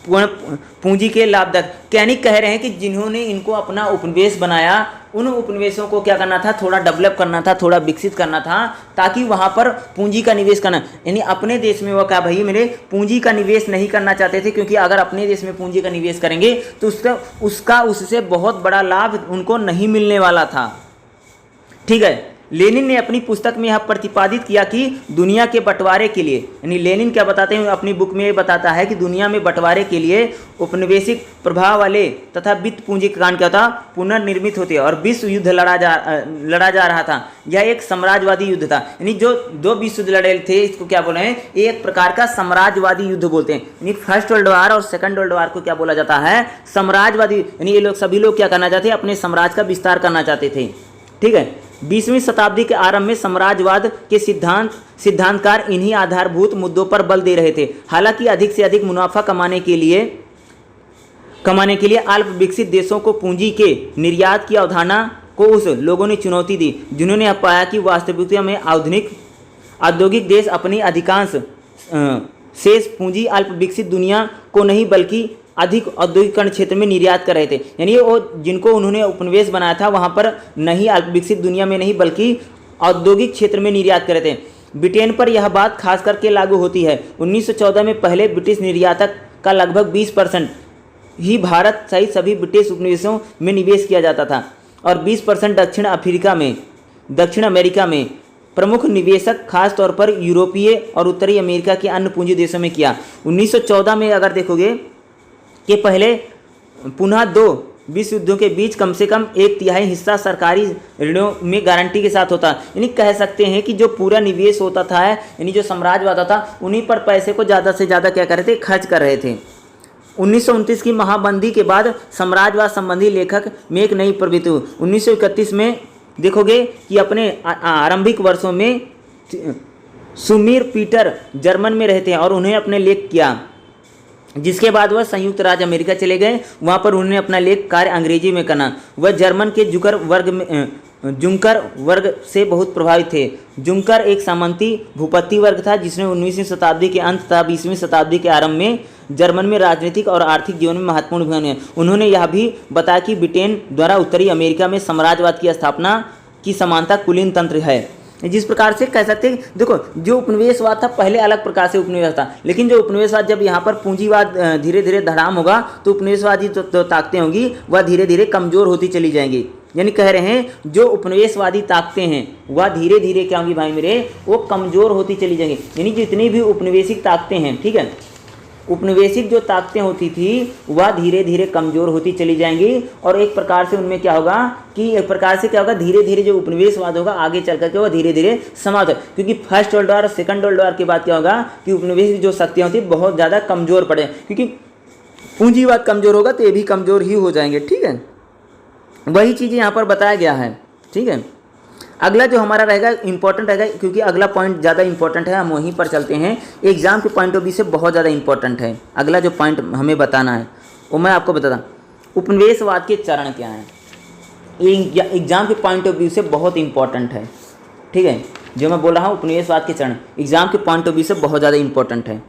पूंजी के लाभदायक। कैनिक कह रहे हैं कि जिन्होंने इनको अपना उपनिवेश बनाया उन उपनिवेशों को क्या करना था, थोड़ा डेवलप करना था, थोड़ा विकसित करना था, ताकि वहाँ पर पूंजी का निवेश करना, यानी अपने देश में वो क्या भाई मेरे पूंजी का निवेश नहीं करना चाहते थे, क्योंकि अगर अपने देश में पूंजी का निवेश करेंगे तो उससे बहुत बड़ा लाभ उनको नहीं मिलने वाला था। ठीक है, लेनिन ने अपनी पुस्तक में यह प्रतिपादित किया कि दुनिया के बंटवारे के लिए, यानी लेनिन क्या बताते हैं अपनी बुक में, ये बताता है कि दुनिया में बंटवारे के लिए उपनिवेशिक प्रभाव वाले तथा वित्त पूंजी का कारण क्या था, पुनर्निर्मित होते और विश्व युद्ध लड़ा जा रहा था। यह एक साम्राज्यवादी युद्ध था, यानी जो दो विश्व युद्ध लड़े थे इसको क्या बोल रहे हैं, एक प्रकार का साम्राज्यवादी युद्ध बोलते हैं। यानी फर्स्ट वर्ल्ड वार और सेकंड वर्ल्ड वार को क्या बोला जाता है, साम्राज्यवादी। यानी ये लोग सभी लोग क्या करना चाहते, अपने साम्राज्य का विस्तार करना चाहते थे। ठीक है, 20वीं शताब्दी के आरंभ में साम्राज्यवाद के सिद्धांतकार इन्हीं आधारभूत मुद्दों पर बल दे रहे थे। हालांकि अधिक से अधिक मुनाफा कमाने के लिए अल्प विकसित देशों को पूंजी के निर्यात की अवधारणा को उस लोगों ने चुनौती दी जिन्होंने यह पाया कि वास्तविकता में आधुनिक औद्योगिक देश अपनी अधिकांश शेष पूंजी अल्प विकसित दुनिया को नहीं बल्कि अधिक औद्योगिकरण क्षेत्र में निर्यात कर रहे थे। यानी वो जिनको उन्होंने उपनिवेश बनाया था वहाँ पर नहीं अल्प विकसित दुनिया में नहीं बल्कि औद्योगिक क्षेत्र में निर्यात कर रहे थे। ब्रिटेन पर यह बात खास करके लागू होती है। 1914 में पहले ब्रिटिश निर्यातक का लगभग 20% ही भारत सहित सभी ब्रिटिश उपनिवेशों में निवेश किया जाता था और 20% दक्षिण अमेरिका में प्रमुख निवेशक खास तौर पर यूरोपीय और उत्तरी अमेरिका के अन्य पूंजी देशों में किया। 1914 में अगर देखोगे कि पहले पुनः दो विश्व युद्धों के बीच कम से कम 1/3 हिस्सा सरकारी ऋणों में गारंटी के साथ होता, यानी कह सकते हैं कि जो पूरा निवेश होता था, यानी जो साम्राज्यवाद था, उन्हीं पर पैसे को ज़्यादा से ज़्यादा क्या कर रहे थे, खर्च कर रहे थे। 1929 की महाबंदी के बाद साम्राज्यवाद संबंधी लेखक में एक नई प्रवृत्ति हुई। 1931 में देखोगे कि अपने आरंभिक वर्षों में सुमीर पीटर जर्मन में रहते हैं और उन्हें अपने लेख किया, जिसके बाद वह संयुक्त राज्य अमेरिका चले गए। वहाँ पर उन्होंने अपना लेख कार्य अंग्रेजी में करना। वह जर्मन के जुंकर वर्ग से बहुत प्रभावित थे। जुंकर एक सामंती भूपति वर्ग था जिसने 19वीं शताब्दी के अंत तथा 20वीं शताब्दी के आरंभ में जर्मन में राजनीतिक और आर्थिक जीवन में महत्वपूर्ण भूमिका निभाई। उन्होंने यह भी बताया कि ब्रिटेन द्वारा उत्तरी अमेरिका में साम्राज्यवाद की स्थापना की समानता कुलीन तंत्र है। जिस प्रकार से कह सकते हैं, देखो जो उपनिवेशवाद था पहले अलग प्रकार से उपनिवेश था, लेकिन जो उपनिवेशवाद जब यहाँ पर पूंजीवाद धीरे धीरे धड़ाम होगा तो उपनिवेशवादी जो ताकतें होंगी वह धीरे धीरे कमज़ोर होती चली जाएंगी। यानी कह रहे हैं जो उपनिवेशवादी ताकतें हैं वह धीरे धीरे क्या होंगी भाई मेरे, वो कमज़ोर होती चली जाएंगी। यानी जितनी भी उपनिवेशिक ताकतें हैं, ठीक है, उपनिवेशिक जो ताकतें होती थी वह धीरे धीरे कमज़ोर होती चली जाएंगी और एक प्रकार से उनमें क्या होगा कि एक प्रकार से क्या होगा, धीरे धीरे जो उपनिवेशवाद होगा आगे चल करके वह धीरे धीरे समाप्त हो। क्योंकि फर्स्ट वर्ल्ड वार और सेकंड वर्ल्ड वार के बाद क्या होगा कि उपनिवेश की जो शक्तियाँ होती बहुत ज़्यादा कमज़ोर पड़े, क्योंकि पूंजीवाद कमज़ोर होगा तो ये भी कमज़ोर ही हो जाएंगे। ठीक है, वही चीज़ यहाँ पर बताया गया है। ठीक है, अगला जो हमारा रहेगा इंपॉर्टेंट रहेगा, क्योंकि अगला पॉइंट ज़्यादा इंपॉर्टेंट है, हम वहीं पर चलते हैं। एग्जाम के पॉइंट ऑफ व्यू से बहुत ज़्यादा इंपॉर्टेंट है। अगला जो पॉइंट हमें बताना है वो मैं आपको बताता हूँ, उपनिवेशवाद के चरण क्या हैं। ये एग्जाम के पॉइंट ऑफ व्यू से बहुत इंपॉर्टेंट है, ठीक है। जो मैं बोल रहा हूँ उपनिवेशवाद के चरण एग्जाम के पॉइंट ऑफ व्यू से बहुत ज़्यादा इंपॉर्टेंट है,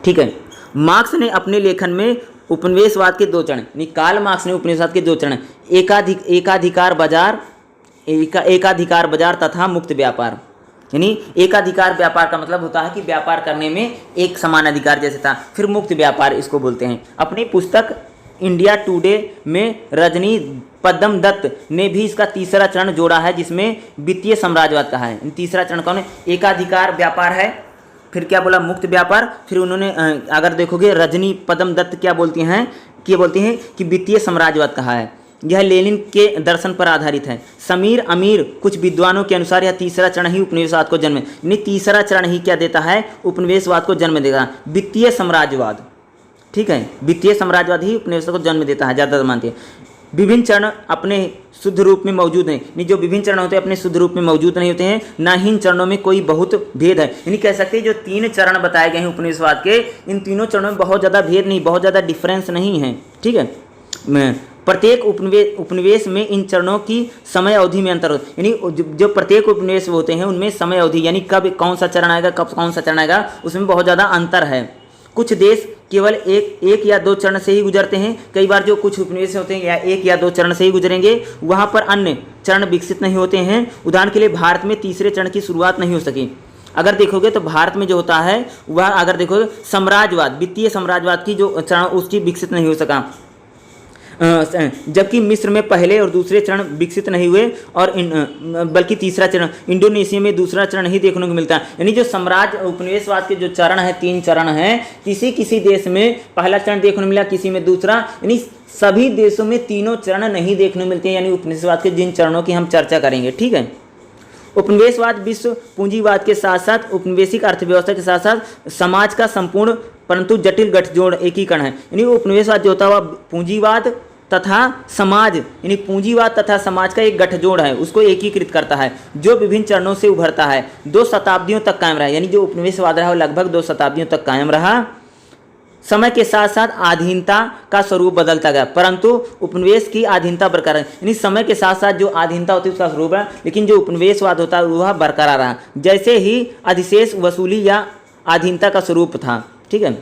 ठीक है। मार्क्स ने अपने लेखन में उपनिवेशवाद के 2 चरण, यानी कार्ल मार्क्स ने उपनिवेशवाद के 2 चरण, एकाधिकार बाजार तथा मुक्त व्यापार, यानी एकाधिकार व्यापार का मतलब होता है कि व्यापार करने में एक समान अधिकार जैसे था, फिर मुक्त व्यापार इसको बोलते हैं। अपनी पुस्तक इंडिया टुडे में रजनी पद्म दत्त ने भी इसका तीसरा चरण जोड़ा है, जिसमें वित्तीय साम्राज्यवाद कहा है। तीसरा चरण कौन है? एकाधिकार व्यापार है, फिर क्या बोला? मुक्त व्यापार। फिर उन्होंने अगर देखोगे रजनी पद्म दत्त क्या बोलती हैं कि वित्तीय साम्राज्यवाद कहा है। यह लेनिन के दर्शन पर आधारित है। समीर अमीर कुछ विद्वानों के अनुसार यह तीसरा चरण ही उपनिवेशवाद को जन्म, यानी तीसरा चरण ही क्या देता है? उपनिवेशवाद को जन्म देगा, वित्तीय साम्राज्यवाद, ठीक है। वित्तीय साम्राज्यवाद ही उपनिवेशवाद को जन्म देता है, ज़्यादा मानते हैं। विभिन्न चरण अपने शुद्ध रूप में मौजूद हैं, यानी जो विभिन्न चरण होते हैं अपने शुद्ध रूप में मौजूद नहीं होते हैं, ना ही इन चरणों में कोई बहुत भेद है। यानी कह सकते हैं जो 3 चरण बताए गए हैं उपनिवेशवाद के, इन तीनों चरणों में बहुत ज़्यादा भेद नहीं, बहुत ज़्यादा डिफरेंस नहीं है, ठीक है। प्रत्येक उपनिवेश में इन चरणों की समय अवधि में अंतर होता है, यानी जो प्रत्येक उपनिवेश होते हैं उनमें समय अवधि, यानी कब कौन सा चरण आएगा, कब कौन सा चरण आएगा, उसमें बहुत ज़्यादा अंतर है। कुछ देश केवल एक या 2 चरण से ही गुजरते हैं। कई बार जो कुछ उपनिवेश होते हैं या 1 या 2 चरण से ही गुजरेंगे, वहाँ पर अन्य चरण विकसित नहीं होते हैं। उदाहरण के लिए भारत में तीसरे चरण की शुरुआत नहीं हो सकी। अगर देखोगे तो भारत में जो होता है वह, अगर देखोगे साम्राज्यवाद, वित्तीय साम्राज्यवाद की जो चरण उसकी विकसित नहीं हो सका, जबकि मिस्र में पहले और दूसरे चरण विकसित नहीं हुए, और बल्कि तीसरा चरण, इंडोनेशिया में दूसरा चरण ही देखने को मिलता है। यानी जो साम्राज्य उपनिवेशवाद के जो चरण है, 3 चरण हैं, किसी देश में पहला चरण देखने को मिला, किसी में दूसरा, यानी सभी देशों में तीनों चरण नहीं देखने को मिलते हैं, यानी उपनिवेशवाद के जिन चरणों की हम चर्चा करेंगे, ठीक है। उपनिवेशवाद विश्व पूंजीवाद के साथ साथ उपनिवेशिक अर्थव्यवस्था के साथ साथ समाज का संपूर्ण परंतु जटिल गठजोड़ एकीकरण है। यानी पूंजीवाद जो होता है वह पूंजीवाद तथा समाज, यानी पूंजीवाद तथा समाज का एक गठजोड़ है, उसको एकीकृत करता है, जो विभिन्न चरणों से उभरता है, 2 शताब्दियों तक कायम रहा। यानी जो उपनिवेशवाद रहा वो लगभग 2 शताब्दियों तक कायम रहा। समय के साथ साथ अधीनता का स्वरूप बदलता गया, परंतु उपनिवेश की अधीनता बरकरार है। यानी समय के साथ साथ जो अधीनता होती है उसका स्वरूप है, लेकिन जो उपनिवेशवाद होता है वह बरकरार रहा, जैसे ही अधिशेष वसूली या अधीनता का स्वरूप था, ठीक है,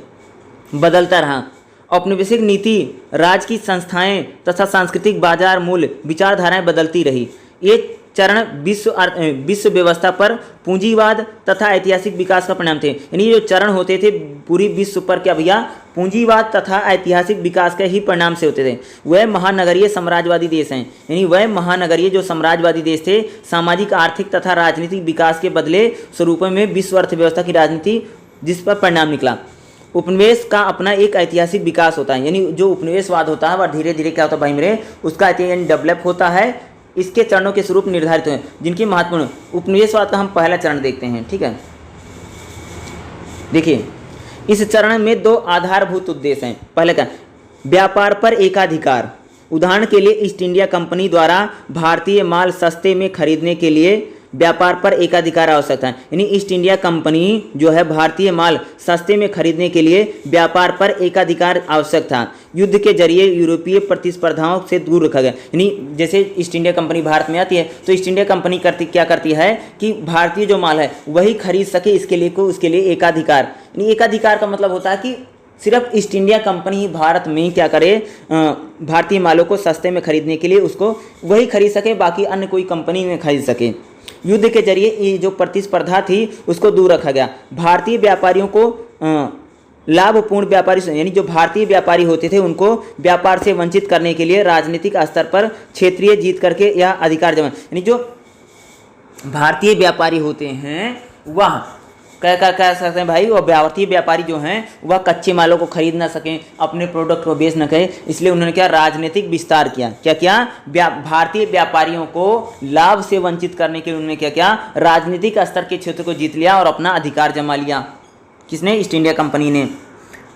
बदलता रहा। औपनिवेशिक नीति, राज्य की संस्थाएं तथा सांस्कृतिक बाजार मूल्य विचारधाराएं बदलती रही। ये चरण विश्व व्यवस्था पर पूंजीवाद तथा ऐतिहासिक विकास का परिणाम थे। यानी जो चरण होते थे पूरी विश्व पर क्या भैया? पूंजीवाद तथा ऐतिहासिक विकास के ही परिणाम से होते थे। वह महानगरीय साम्राज्यवादी देश हैं, यानी वह महानगरीय जो साम्राज्यवादी देश थे, सामाजिक आर्थिक तथा राजनीतिक विकास के बदले स्वरूप में विश्व अर्थव्यवस्था की राजनीति जिस पर परिणाम निकला। उपनिवेश का अपना एक ऐतिहासिक विकास होता है, यानी जो उपनिवेशवाद होता है वह धीरे धीरे क्या होता है भाई मेरे, उसका ऐतिहासिक डेवलप होता है। इसके चरणों के स्वरूप निर्धारित हुए जिनकी महत्वपूर्ण। उपनिवेशवाद का हम पहला चरण देखते हैं, ठीक है। देखिए इस चरण में 2 आधारभूत उद्देश्य हैं। पहले का व्यापार पर एकाधिकार। उदाहरण के लिए ईस्ट इंडिया कंपनी द्वारा भारतीय माल सस्ते में खरीदने के लिए व्यापार पर एकाधिकार आवश्यक था। यानी ईस्ट इंडिया कंपनी जो है भारतीय माल सस्ते में खरीदने के लिए व्यापार पर एकाधिकार आवश्यक था। युद्ध के जरिए यूरोपीय प्रतिस्पर्धाओं से दूर रखा गया। यानी जैसे ईस्ट इंडिया कंपनी भारत में आती है तो ईस्ट इंडिया कंपनी क्या करती है कि भारतीय जो माल है वही खरीद सके, उसके लिए एकाधिकार। यानी एकाधिकार का मतलब होता है कि सिर्फ ईस्ट इंडिया कंपनी ही भारत में क्या करे, भारतीय मालों को सस्ते में खरीदने के लिए उसको वही खरीद सके, बाकी अन्य कोई कंपनी में खरीद सके। युद्ध के जरिए ये जो प्रतिस्पर्धा थी उसको दूर रखा गया। भारतीय व्यापारियों को लाभपूर्ण व्यापारी, यानी जो भारतीय व्यापारी होते थे उनको व्यापार से वंचित करने के लिए राजनीतिक स्तर पर क्षेत्रीय जीत करके या अधिकार जमा, यानी जो भारतीय व्यापारी होते हैं वह क्या कह सकते हैं भाई, वह भारतीय व्यापारी जो हैं वह कच्चे मालों को खरीद ना सकें, अपने प्रोडक्ट को बेच न सकें, इसलिए उन्होंने क्या राजनीतिक विस्तार किया। क्या भारतीय व्यापारियों को लाभ से वंचित करने के लिए उन्होंने क्या राजनीतिक स्तर के क्षेत्र को जीत लिया और अपना अधिकार जमा लिया। किसने? ईस्ट इंडिया कंपनी ने।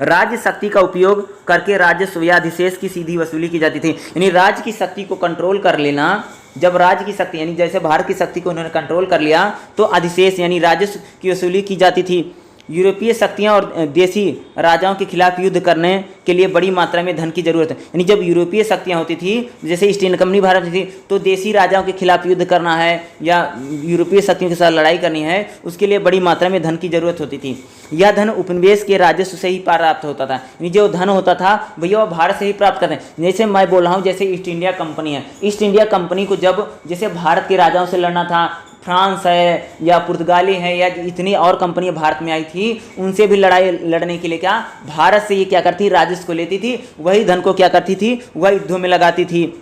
राज्य शक्ति का उपयोग करके राजस्व या अधिशेष की सीधी वसूली की जाती थी। यानी राज्य की शक्ति को कंट्रोल कर लेना जब राज्य की शक्ति यानी जैसे भारत की शक्ति को उन्होंने कंट्रोल कर लिया तो अधिशेष यानी राजस्व की वसूली की जाती थी। यूरोपीय शक्तियां और देसी राजाओं के खिलाफ युद्ध करने के लिए बड़ी मात्रा में धन की जरूरत है। यानी जब यूरोपीय शक्तियां होती थी, जैसे ईस्ट इंडिया कंपनी भारत में थी, तो देसी राजाओं के खिलाफ युद्ध करना है या यूरोपीय शक्तियों के साथ लड़ाई करनी है, उसके लिए बड़ी मात्रा में धन की जरूरत होती थी। यह धन उपनिवेश के राजस्व से ही प्राप्त होता था। यानी जो धन होता था भैया वो भारत से ही प्राप्त करते हैं। जैसे मैं बोल रहा हूँ, जैसे ईस्ट इंडिया कंपनी है, ईस्ट इंडिया कंपनी को जब जैसे भारत के राजाओं से लड़ना था, फ्रांस है या पुर्तगाली है या इतनी और कंपनियां भारत में आई थी, उनसे भी लड़ाई लड़ने के लिए क्या भारत से ये क्या करती, राजस्व को लेती थी, वही धन को क्या करती थी, वह युद्धों में लगाती थी।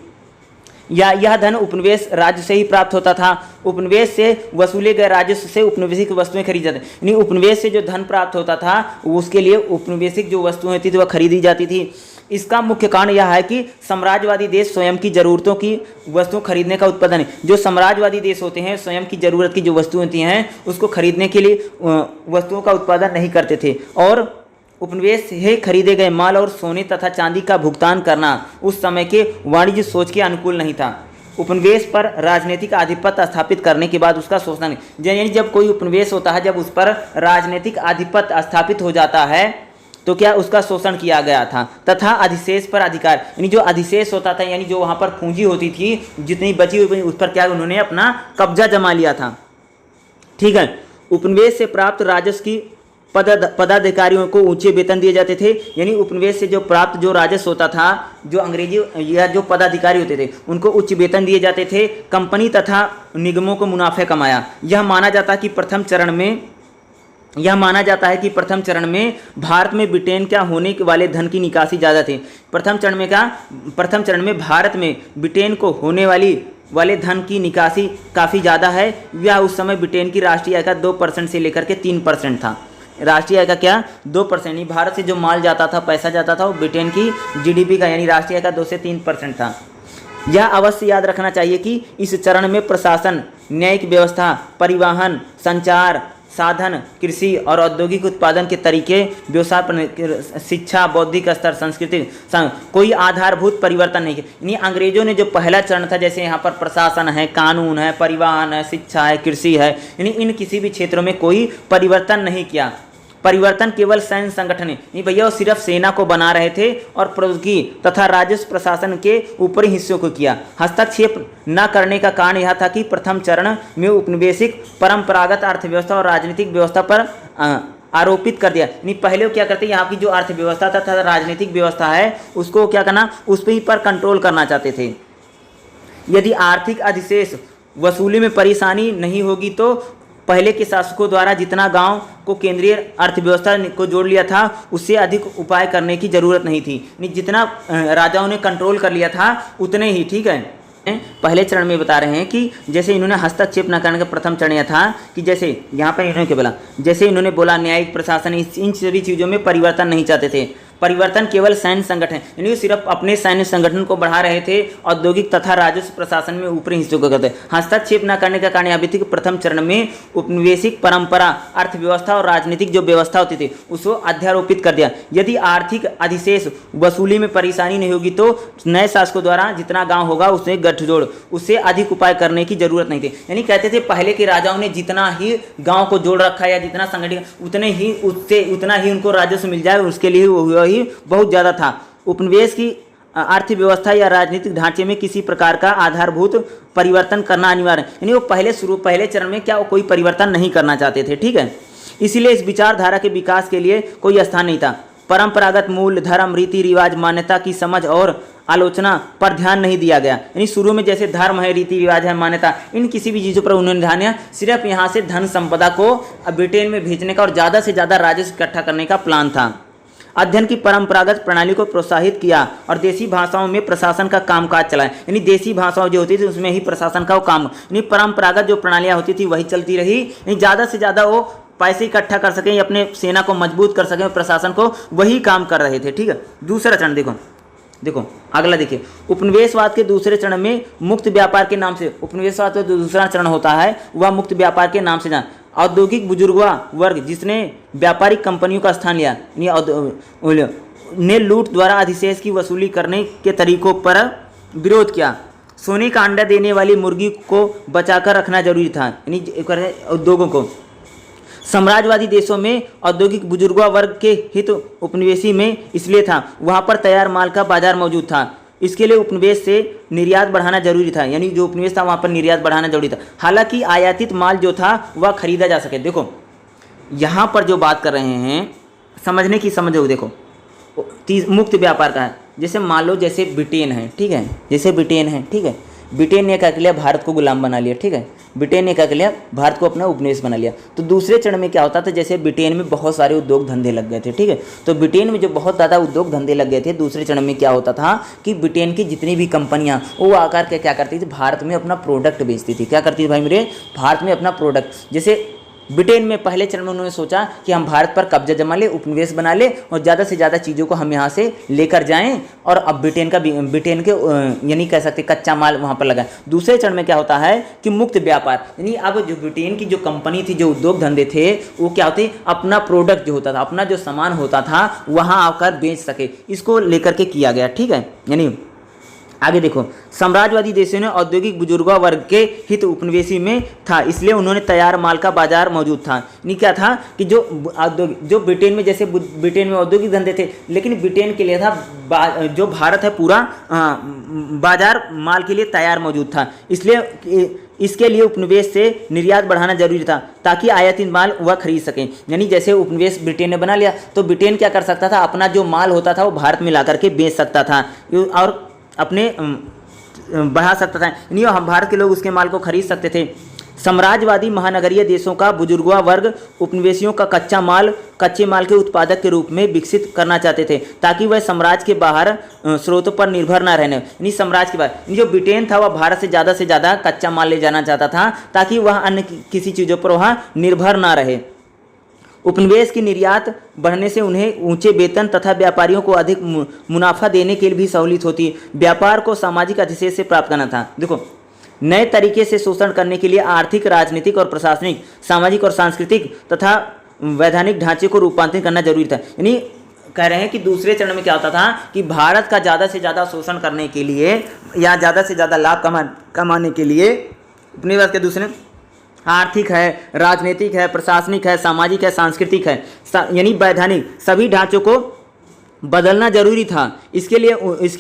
या यह धन उपनिवेश राज्य से ही प्राप्त होता था। उपनिवेश से वसूले गए राजस्व से उपनिवेशिक वस्तुएं खरीदी जाती, यानी उपनिवेश से जो धन प्राप्त होता था उसके लिए उपनिवेशिक जो वस्तुएं होती थी वह खरीदी जाती थी। इसका मुख्य कारण यह है कि साम्राज्यवादी देश स्वयं की जरूरतों की वस्तु खरीदने का उत्पादन है। जो साम्राज्यवादी देश होते हैं स्वयं की जरूरत की जो वस्तुएं होती हैं उसको खरीदने के लिए वस्तुओं का उत्पादन नहीं करते थे, और उपनिवेश से खरीदे गए माल और सोने तथा चांदी का भुगतान करना उस समय के वाणिज्य सोच के अनुकूल नहीं था। उपनिवेश पर राजनीतिक आधिपत्य स्थापित करने के बाद उसका शोषण नहीं, यानी जब कोई उपनिवेश होता है, जब उस पर राजनीतिक आधिपत्य स्थापित हो जाता है तो क्या उसका शोषण किया गया था। तथा अधिशेष पर अधिकार, यानी जो अधिशेष होता था, यानी जो वहाँ पर पूंजी होती थी जितनी बची हुई उस पर क्या उन्होंने अपना कब्जा जमा लिया था। ठीक है, उपनिवेश से प्राप्त राजस्व की पदाधिकारियों को ऊंचे वेतन दिए जाते थे। यानी उपनिवेश से जो प्राप्त जो राजस्व होता था, जो अंग्रेजी या जो पदाधिकारी होते थे उनको उच्च वेतन दिए जाते थे। कंपनी तथा निगमों को मुनाफे कमाया। यह माना जाता है कि प्रथम चरण में भारत में ब्रिटेन क्या होने वाले धन की निकासी ज़्यादा थी। प्रथम चरण में भारत में ब्रिटेन को होने वाले धन की निकासी काफ़ी ज़्यादा है। यह उस समय ब्रिटेन की राष्ट्रीय आय का 2% से लेकर के 3% था। राष्ट्रीय आय का क्या 2%, नहीं, भारत से जो माल जाता था, पैसा जाता था, वो ब्रिटेन की जीडीपी का यानी राष्ट्रीय आय का 2 से 3% था। यह अवश्य याद रखना चाहिए कि इस चरण में प्रशासन, न्यायिक व्यवस्था, परिवहन, संचार साधन, कृषि और औद्योगिक उत्पादन के तरीके, व्यवसाय, शिक्षा, बौद्धिक स्तर, संस्कृति, कोई आधारभूत परिवर्तन नहीं किया। यानी अंग्रेजों ने जो पहला चरण था, जैसे यहाँ पर प्रशासन है, कानून है, परिवहन है, शिक्षा है, कृषि है, यानी इन किसी भी क्षेत्रों में कोई परिवर्तन नहीं किया। परिवर्तन केवल सैन्य संगठन है, नहीं भैया, वो सिर्फ सेना को बना रहे थे और प्रौद्योगिकी तथा राजस्व प्रशासन के ऊपरी हिस्सों को किया। हस्तक्षेप न करने का कारण यह था कि प्रथम चरण में उपनिवेशिक परंपरागत अर्थव्यवस्था और राजनीतिक व्यवस्था पर आरोपित कर दिया। नहीं, पहले क्या करते, यहाँ की जो अर्थव्यवस्था तथा राजनीतिक व्यवस्था है उसको क्या करना, उस पर कंट्रोल करना चाहते थे। यदि आर्थिक अधिशेष वसूली में परेशानी नहीं होगी तो पहले के शासकों द्वारा जितना गांव को केंद्रीय अर्थव्यवस्था को जोड़ लिया था उससे अधिक उपाय करने की जरूरत नहीं थी। जितना राजाओं ने कंट्रोल कर लिया था उतने ही, ठीक है। पहले चरण में बता रहे हैं कि जैसे इन्होंने हस्तक्षेप न करने का प्रथम चरण यह था कि जैसे यहाँ पर इन्होंने क्या बोला, जैसे इन्होंने बोला न्यायिक प्रशासन, इन सभी चीज़ों में परिवर्तन नहीं चाहते थे। परिवर्तन केवल सैन्य संगठन, यानी सिर्फ अपने सैन्य संगठन को बढ़ा रहे थे, औद्योगिक तथा राजस्व प्रशासन में ऊपरी हिस्सों को करते। हस्तक्षेप न करने का कारण यह भी थी कि प्रथम चरण में उपनिवेशिक परंपरा, अर्थव्यवस्था और राजनीतिक जो व्यवस्था होती थी उसको अध्यारोपित कर दिया। यदि आर्थिक अधिशेष वसूली में परेशानी नहीं होगी तो नए शासकों द्वारा जितना गाँव होगा उसमें गठजोड़, उससे अधिक उपाय करने की जरूरत नहीं थी। यानी कहते थे पहले के राजाओं ने जितना ही गाँव को जोड़ रखा या जितना संगठित, उतना ही उनको राजस्व मिल जाए, उसके लिए बहुत ज़्यादा था। उपनिवेश की अर्थव्यवस्था या राजनीतिक ढांचे में किसी प्रकार का आधारभूत परिवर्तन करना अनिवार्य, यानी वो पहले चरण में क्या वो कोई परिवर्तन नहीं करना चाहते थे, ठीक है। इसीलिए इस विचारधारा के विकास के लिए कोई स्थान नहीं था। परंपरागत मूल्य, धर्म, रीति रिवाज, मान्यता की समझ और आलोचना पर ध्यान नहीं दिया गया। यानी शुरू में जैसे धर्म है, रीति रिवाज है, मान्यता, इन किसी भी चीज़ों पर उन्होंने ध्यान दिया। सिर्फ यहाँ से धन संपदा को ब्रिटेन में भेजने का और ज़्यादा से ज़्यादा राजस्व इकट्ठा करने का प्लान था। अध्ययन की परंपरागत प्रणाली को प्रोत्साहित किया और देसी भाषाओं में प्रशासन का कामकाज चलाया। यानी देसी भाषाओं जो होती थी उसमें ही प्रशासन का वो काम, यानी परंपरागत जो प्रणालियाँ होती थी वही चलती रही। यानी ज़्यादा से ज़्यादा वो पैसे इकट्ठा कर सकें, अपने सेना को मजबूत कर सकें, प्रशासन को वही काम कर रहे थे, ठीक है। दूसरा चरण देखो अगला देखिए, उपनिवेशवाद के दूसरे चरण में मुक्त व्यापार के नाम से, उपनिवेशवाद का जो दूसरा चरण होता है वह मुक्त व्यापार के नाम से जाना। औद्योगिक बुजुर्गवा वर्ग जिसने व्यापारिक कंपनियों का स्थान लिया ने लूट द्वारा अधिशेष की वसूली करने के तरीकों पर विरोध किया। सोने का अंडा देने वाली मुर्गी को बचाकर रखना जरूरी था, यानी उद्योगों को। साम्राज्यवादी देशों में औद्योगिक बुजुर्गों वर्ग के हित उपनिवेशी में इसलिए था, वहाँ पर तैयार माल का बाजार मौजूद था। इसके लिए उपनिवेश से निर्यात बढ़ाना जरूरी था, यानी जो उपनिवेश था वहाँ पर निर्यात बढ़ाना जरूरी था। हालांकि आयातित माल जो था वह खरीदा जा सके। देखो यहाँ पर जो बात कर रहे हैं समझने की समझो। देखो मुक्त व्यापार का है, जैसे मान लो जैसे ब्रिटेन है, ठीक है, जैसे ब्रिटेन है, ठीक है, ब्रिटेन ने क्या कर लिया, भारत को गुलाम बना लिया, ठीक है, ब्रिटेन ने क्या कर लिया, भारत को अपना उपनिवेश बना लिया। तो दूसरे चरण में क्या होता था, जैसे ब्रिटेन में बहुत सारे उद्योग धंधे लग गए थे, ठीक है, तो ब्रिटेन में जो बहुत ज़्यादा उद्योग धंधे लग गए थे, दूसरे चरण में क्या होता था कि ब्रिटेन की जितनी भी कंपनियां वो आकर के क्या करती थी, भारत में अपना प्रोडक्ट बेचती थी। क्या करती थी भाई मेरे, भारत में अपना प्रोडक्ट। जैसे ब्रिटेन में पहले चरण में उन्होंने सोचा कि हम भारत पर कब्जा जमा ले, उपनिवेश बना ले और ज़्यादा से ज़्यादा चीज़ों को हम यहाँ से लेकर जाएं, और अब ब्रिटेन के यानी कह सकते कच्चा माल वहाँ पर लगा। दूसरे चरण में क्या होता है कि मुक्त व्यापार, यानी अब जो ब्रिटेन की जो कंपनी थी, जो उद्योग धंधे थे, वो क्या होते, अपना प्रोडक्ट जो होता था, अपना जो सामान होता था वहाँ आकर बेच सके, इसको लेकर के किया गया, ठीक है। यानी आगे देखो, साम्राज्यवादी देशों ने औद्योगिक बुजुर्गों वर्ग के हित उपनिवेशी में था, इसलिए उन्होंने तैयार माल का बाजार मौजूद था। नहीं क्या था कि जो ब्रिटेन में, जैसे ब्रिटेन में औद्योगिक धंधे थे, लेकिन ब्रिटेन के लिए था जो भारत है पूरा बाजार माल के लिए तैयार मौजूद था, इसलिए इसके लिए उपनिवेश से निर्यात बढ़ाना जरूरी था ताकि आयातित माल वह खरीद सकें। यानी जैसे उपनिवेश ब्रिटेन ने बना लिया तो ब्रिटेन क्या कर सकता था, अपना जो माल होता था वो भारत में ला करके बेच सकता था और अपने बढ़ा सकता था, नहीं हम भारत के लोग उसके माल को खरीद सकते थे। साम्राज्यवादी महानगरीय देशों का बुजुर्गों वर्ग उपनिवेशियों का कच्चे माल के उत्पादक के रूप में विकसित करना चाहते थे ताकि वह साम्राज्य के बाहर स्रोतों पर निर्भर न रहने, यानी साम्राज्य के बाहर जो ब्रिटेन था वह भारत से ज़्यादा कच्चा माल ले जाना चाहता था ताकि वह अन्य किसी चीज़ों पर वह निर्भर ना रहे। उपनिवेश की निर्यात बढ़ने से उन्हें ऊंचे वेतन तथा व्यापारियों को अधिक मुनाफा देने के लिए भी सहूलियत होती है। व्यापार को सामाजिक अधिशेष से प्राप्त करना था। देखो नए तरीके से शोषण करने के लिए आर्थिक, राजनीतिक और प्रशासनिक, सामाजिक और सांस्कृतिक तथा वैधानिक ढांचे को रूपांतरित करना जरूरी था। यानी कह रहे हैं कि दूसरे चरण में क्या होता था कि भारत का ज़्यादा से ज़्यादा शोषण करने के लिए या ज़्यादा से ज़्यादा लाभ कमाने के लिए उपनिवेश के दूसरे आर्थिक है, राजनीतिक है, प्रशासनिक है, सामाजिक है, सांस्कृतिक है, यानी वैधानिक सभी ढांचों को बदलना जरूरी था। इसके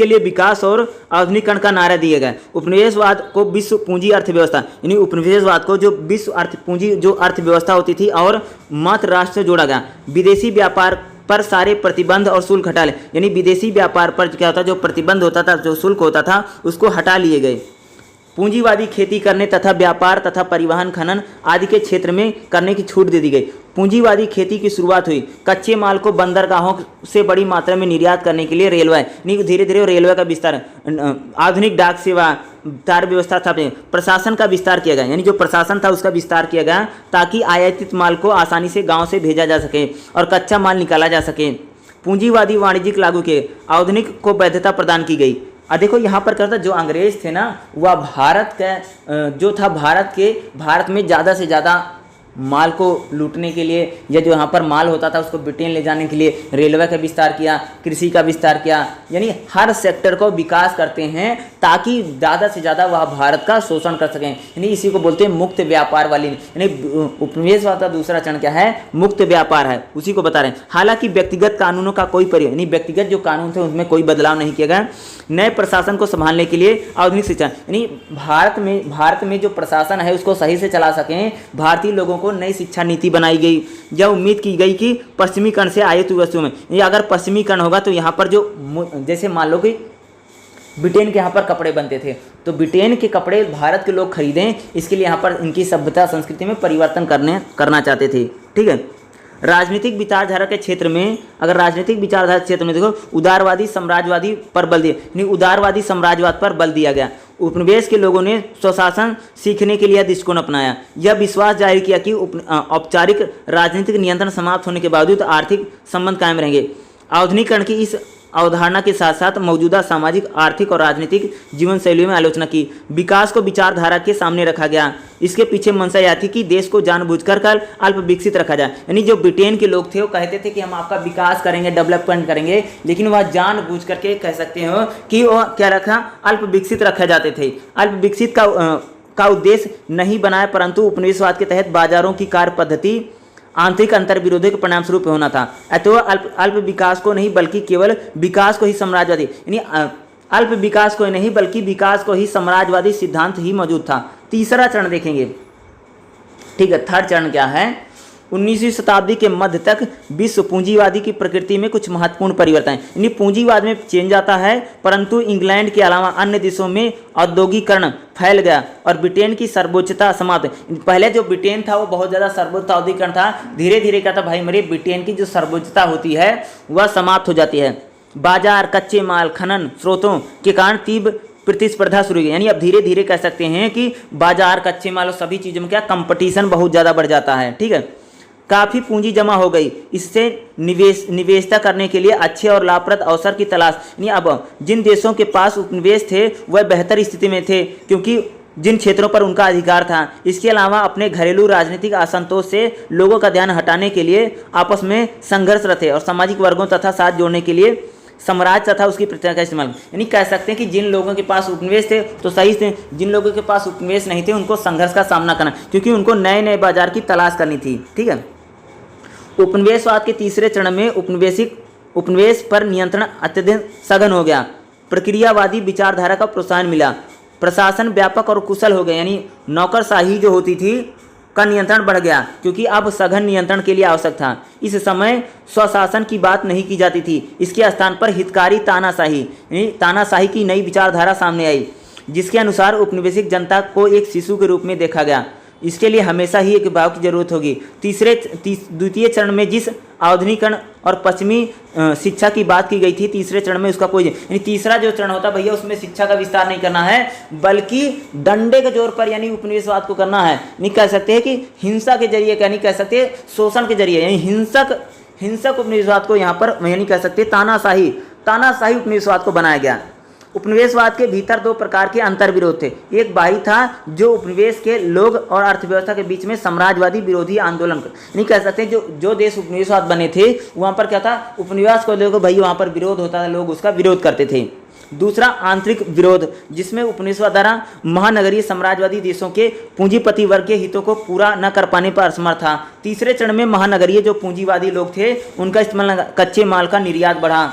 लिए विकास और आधुनिकीकरण का नारा दिया गया। उपनिवेशवाद को विश्व पूंजी अर्थव्यवस्था, यानी उपनिवेशवाद को जो विश्व पूंजी जो अर्थव्यवस्था होती थी और मात्र राष्ट्र से जोड़ा गया। विदेशी व्यापार पर सारे प्रतिबंध और शुल्क हटा ले, यानी विदेशी व्यापार पर क्या होता, जो प्रतिबंध होता था, जो शुल्क होता था, उसको हटा लिए गए। पूंजीवादी खेती करने तथा व्यापार तथा परिवहन, खनन आदि के क्षेत्र में करने की छूट दे दी गई। पूंजीवादी खेती की शुरुआत हुई। कच्चे माल को बंदरगाहों से बड़ी मात्रा में निर्यात करने के लिए रेलवे, धीरे धीरे रेलवे का विस्तार, आधुनिक डाक सेवा, तार व्यवस्था स्थापित, प्रशासन का विस्तार किया गया, यानी जो प्रशासन था उसका विस्तार किया गया ताकि आयातित माल को आसानी से गाँव से भेजा जा सके और कच्चा माल निकाला जा सके। पूंजीवादी वाणिज्यिक लागू किए, आधुनिक को वैधता प्रदान की गई। और देखो यहाँ पर क्या था, जो अंग्रेज थे ना वह भारत का जो था भारत में ज़्यादा से ज़्यादा माल को लूटने के लिए या जो यहाँ पर माल होता था उसको ब्रिटेन ले जाने के लिए रेलवे का विस्तार किया, कृषि का विस्तार किया, यानी हर सेक्टर को विकास करते हैं ताकि ज़्यादा से ज़्यादा वह भारत का शोषण कर सकें। यानी इसी को बोलते हैं मुक्त व्यापार वाली, यानी उपनिवेशवाद का दूसरा चरण क्या है, मुक्त व्यापार है, उसी को बता रहे हैं। हालांकि व्यक्तिगत कानूनों का कोई यानी व्यक्तिगत जो कानून थे उसमें कोई बदलाव नहीं किया गया। नए प्रशासन को संभालने के लिए आधुनिक शिक्षा, यानी भारत में जो प्रशासन है उसको सही से चला सकें, भारतीय लोगों को नई शिक्षा नीति बनाई गई। यह उम्मीद की गई कि पश्चिमीकरण से आयातित वस्तुओं में, ये अगर पश्चिमीकरण होगा तो यहाँ पर जो जैसे मान लो कि ब्रिटेन के यहाँ पर कपड़े बनते थे तो ब्रिटेन के कपड़े भारत के लोग खरीदें, इसके लिए यहाँ पर इनकी सभ्यता संस्कृति में परिवर्तन करना चाहते थे। ठीक है। राजनीतिक विचारधारा के क्षेत्र में, अगर राजनीतिक विचारधारा के क्षेत्र में देखो, उदारवादी साम्राज्यवादी पर बल दिया, यानी उदारवादी साम्राज्यवाद पर बल दिया गया। उपनिवेश के लोगों ने स्वशासन सीखने के लिए दृष्टिकोण अपनाया। यह विश्वास जाहिर किया कि औपचारिक राजनीतिक नियंत्रण समाप्त होने के बावजूद आर्थिक संबंध कायम रहेंगे। आधुनिकीकरण की इस अवधारणा के साथ साथ मौजूदा सामाजिक, आर्थिक और राजनीतिक जीवन शैलियों में आलोचना की। विकास को विचारधारा के सामने रखा गया। इसके पीछे मंशा यह थी कि देश को जानबूझकर कल अल्प विकसित रखा जाए। यानी जो ब्रिटेन के लोग थे वो कहते थे कि हम आपका विकास करेंगे, डेवलपमेंट करेंगे, लेकिन वह जानबूझ करके कह सकते हो कि वह क्या रखा, अल्प विकसित रखे जाते थे। अल्प विकसित का उद्देश्य नहीं बनाया, परंतु उपनिवेशवाद के तहत बाजारों की कार्य पद्धति आंतरिक अंतर्विरोधों के परिणाम स्वरूप होना था। अतः अल्प विकास को नहीं बल्कि केवल विकास को ही साम्राज्यवादी, यानी अल्प विकास को नहीं बल्कि विकास को ही साम्राज्यवादी सिद्धांत ही मौजूद था। तीसरा चरण देखेंगे, ठीक है। थर्ड चरण क्या है? 19वीं शताब्दी के मध्य तक विश्व पूंजीवादी की प्रकृति में कुछ महत्वपूर्ण परिवर्तन है। यानी पूंजीवाद में चेंज आता है, परंतु इंग्लैंड के अलावा अन्य देशों में औद्योगिकरण फैल गया और ब्रिटेन की सर्वोच्चता समाप्त। पहले जो ब्रिटेन था वो बहुत ज़्यादा सर्वोच्च औद्योगिकरण था, धीरे धीरे क्या था भाई मेरे, ब्रिटेन की जो सर्वोच्चता होती है वह समाप्त हो जाती है। बाजार, कच्चे माल, खनन स्रोतों के कारण तीव्र प्रतिस्पर्धा शुरू हुई। यानी अब धीरे धीरे कह सकते हैं कि बाजार, कच्चे माल और सभी चीज़ों में क्या कंपटीशन बहुत ज़्यादा बढ़ जाता है, ठीक है। काफ़ी पूंजी जमा हो गई, इससे निवेशता करने के लिए अच्छे और लाभप्रद अवसर की तलाश। यानी अब जिन देशों के पास उपनिवेश थे वह बेहतर स्थिति में थे, क्योंकि जिन क्षेत्रों पर उनका अधिकार था। इसके अलावा अपने घरेलू राजनीतिक असंतोष से लोगों का ध्यान हटाने के लिए आपस में संघर्षरत थे और सामाजिक वर्गों तथा साथ जोड़ने के लिए साम्राज्य तथा उसकी प्रक्रिया का इस्तेमाल। यानी कह सकते हैं कि जिन लोगों के पास उपनिवेश थे तो सही थे, जिन लोगों के पास उपनिवेश नहीं थे उनको संघर्ष का सामना करना, क्योंकि उनको नए नए बाजार की तलाश करनी थी, ठीक है। उपनिवेशवाद के तीसरे चरण में उपनिवेश पर नियंत्रण अत्यधिक सघन हो गया। प्रक्रियावादी विचारधारा का प्रोत्साहन मिला। प्रशासन व्यापक और कुशल हो गया, यानी नौकरशाही जो होती थी का नियंत्रण बढ़ गया, क्योंकि अब सघन नियंत्रण के लिए आवश्यक था। इस समय स्वशासन की बात नहीं की जाती थी, इसके स्थान पर हितकारी तानाशाही की नई विचारधारा सामने आई, जिसके अनुसार उपनिवेशिक जनता को एक शिशु के रूप में देखा गया। इसके लिए हमेशा ही एक भाव की जरूरत होगी। द्वितीय चरण में जिस आधुनिकीकरण और पश्चिमी शिक्षा की बात की गई थी, तीसरे चरण में उसका कोई, यानी तीसरा जो चरण होता भैया उसमें शिक्षा का विस्तार नहीं करना है, बल्कि डंडे के जोर पर यानी उपनिवेशवाद को करना है। नहीं कह सकते हैं कि हिंसा के जरिए, क्या नहीं कह सकते शोषण के जरिए, यानी हिंसक उपनिवेशवाद को यहाँ पर यानी कह सकते तानाशाही उपनिवेशवाद को बनाया गया। उपनिवेशवाद के भीतर दो प्रकार के अंतर्विरोध थे। एक बाहरी था जो उपनिवेश के लोग और अर्थव्यवस्था के बीच में साम्राज्यवादी विरोधी आंदोलन, नहीं कह सकते जो देश उपनिवेशवाद बने थे वहाँ पर क्या था, उपनिवेश को लोगों भाई वहाँ पर विरोध होता था, लोग उसका विरोध करते थे। दूसरा आंतरिक विरोध, जिसमें उपनिवेशवाद द्वारा महानगरीय साम्राज्यवादी देशों के पूंजीपति वर्ग के हितों को पूरा न कर पाने पर असमर्थ था। तीसरे चरण में महानगरीय जो पूंजीवादी लोग थे उनका इस्तेमाल, कच्चे माल का निर्यात बढ़ा।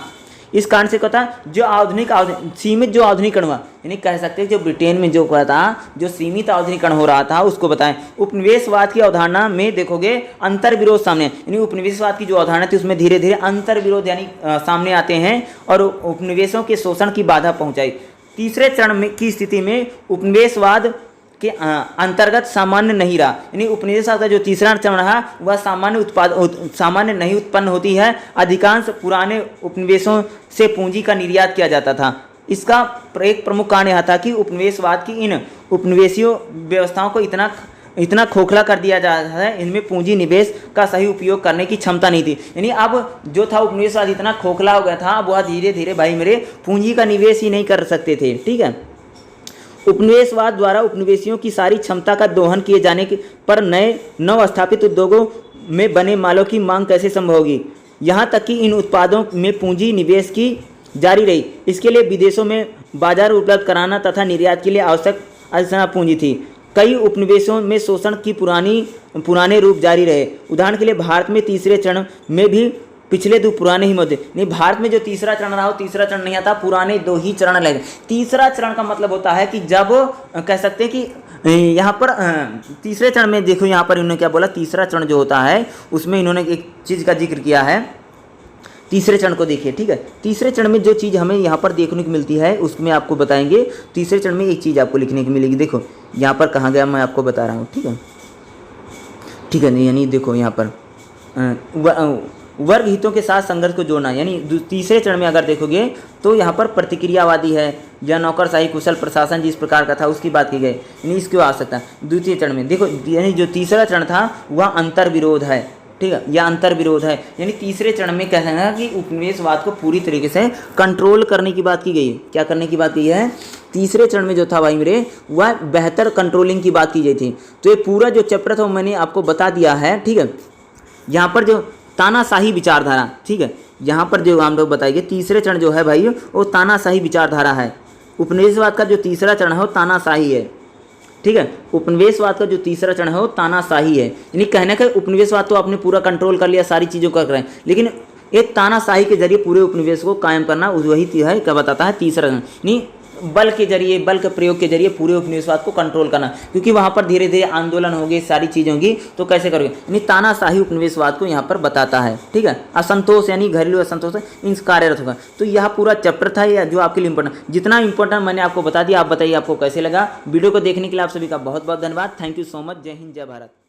इस कारण से क्या था, जो सीमित जो आधुनिकरण हुआ, यानी कह सकते हैं जो ब्रिटेन में जो हुआ था, जो सीमित आधुनिकरण हो रहा था उसको बताएं। उपनिवेशवाद की अवधारणा में देखोगे अंतर्विरोध सामने, यानी उपनिवेशवाद की जो अवधारणा थी उसमें धीरे धीरे अंतर्विरोध यानी सामने आते हैं और उपनिवेशों के शोषण की बाधा पहुंचाई। तीसरे चरण में की स्थिति में उपनिवेशवाद के अंतर्गत सामान्य नहीं रहा, यानी उपनिवेशवाद का जो तीसरा चरण रहा वह सामान्य नहीं उत्पन्न होती है। अधिकांश पुराने उपनिवेशों से पूंजी का निर्यात किया जाता था। इसका एक प्रमुख कारण यह था कि उपनिवेशवाद की इन उपनिवेशीय व्यवस्थाओं को इतना खोखला कर दिया जाता है, इनमें पूंजी निवेश का सही उपयोग करने की क्षमता नहीं थी। यानी अब जो था उपनिवेशवाद इतना खोखला हो गया था, अब वह धीरे धीरे भाई मेरे पूंजी का निवेश ही नहीं कर सकते थे, ठीक है। उपनिवेशवाद द्वारा उपनिवेशियों की सारी क्षमता का दोहन किए जाने पर नए नवस्थापित उद्योगों में बने मालों की मांग कैसे संभव होगी, यहाँ तक कि इन उत्पादों में पूंजी निवेश की जारी रही। इसके लिए विदेशों में बाजार उपलब्ध कराना तथा निर्यात के लिए आवश्यक पूंजी थी। कई उपनिवेशों में शोषण की पुराने रूप जारी रहे। उदाहरण के लिए भारत में तीसरे चरण में भी पिछले दो पुराने ही मुद्दे, नहीं भारत में जो तीसरा चरण रहा हो, तीसरा चरण नहीं आता, पुराने दो ही चरण लगे। तीसरा चरण का मतलब होता है कि जब कह सकते हैं कि यहाँ पर तीसरे चरण में देखो, यहाँ पर इन्होंने क्या बोला, तीसरा चरण जो होता है उसमें इन्होंने एक चीज़ का जिक्र किया है। तीसरे चरण को देखिए, ठीक है। तीसरे चरण में जो चीज़ हमें यहाँ पर देखने को मिलती है उसमें आपको बताएंगे। तीसरे चरण में एक चीज़ आपको लिखने को मिलेगी, देखो यहाँ पर कहाँ गया मैं आपको बता रहा हूँ, ठीक है, ठीक है। यानी देखो यहाँ पर वर्ग हितों के साथ संघर्ष को जोड़ना, यानी तीसरे चरण में अगर देखोगे तो यहाँ पर प्रतिक्रियावादी है या नौकरशाही कुशल प्रशासन जिस प्रकार का था उसकी बात की गई, यानी इसकी आवश्यकता। द्वितीय चरण में देखो, यानी जो तीसरा चरण था वह अंतर्विरोध है, ठीक है, या अंतर विरोध है। यानी तीसरे चरण में कह रहे हैं कि उपनिवेशवाद को पूरी तरीके से कंट्रोल करने की बात की गई है। क्या करने की बात की है? तीसरे चरण में जो था भाई मेरे, वह बेहतर कंट्रोलिंग की बात की गई थी। तो ये पूरा जो चैप्टर था वो मैंने आपको बता दिया है, ठीक है। यहाँ पर जो तानाशाही विचारधारा, ठीक है, यहाँ पर जो हम लोग बताएंगे तीसरे चरण जो है भाई वो तानाशाही विचारधारा है। उपनिवेशवाद का जो तीसरा चरण है वो तानाशाही है, ठीक है। उपनिवेशवाद का जो तीसरा चरण है वो तानाशाही है। यानी कहने का उपनिवेशवाद तो आपने पूरा कंट्रोल कर लिया, सारी चीज़ों कर रहे हैं, लेकिन एक तानाशाही के जरिए पूरे उपनिवेश को कायम करना, वही है क्या बताता है तीसरा चरण। यानी बल के जरिए, बल के प्रयोग के जरिए पूरे उपनिवेशवाद को कंट्रोल करना, क्योंकि वहाँ पर धीरे धीरे आंदोलन होंगे, सारी चीज़ें होंगी, तो कैसे करोगे। यानी तानाशाही उपनिवेशवाद को यहाँ पर बताता है, ठीक है। असंतोष यानी घरेलू असंतोष इन कार्यरत होगा। तो यह पूरा चैप्टर था या जो आपके लिए इंपॉर्टेंट, जितना इंपॉर्टेंट मैंने आपको बता दिया। आप बताइए आपको कैसे लगा। वीडियो को देखने के लिए आप सभी का बहुत बहुत धन्यवाद। Thank you so much. जय हिंद, जय भारत।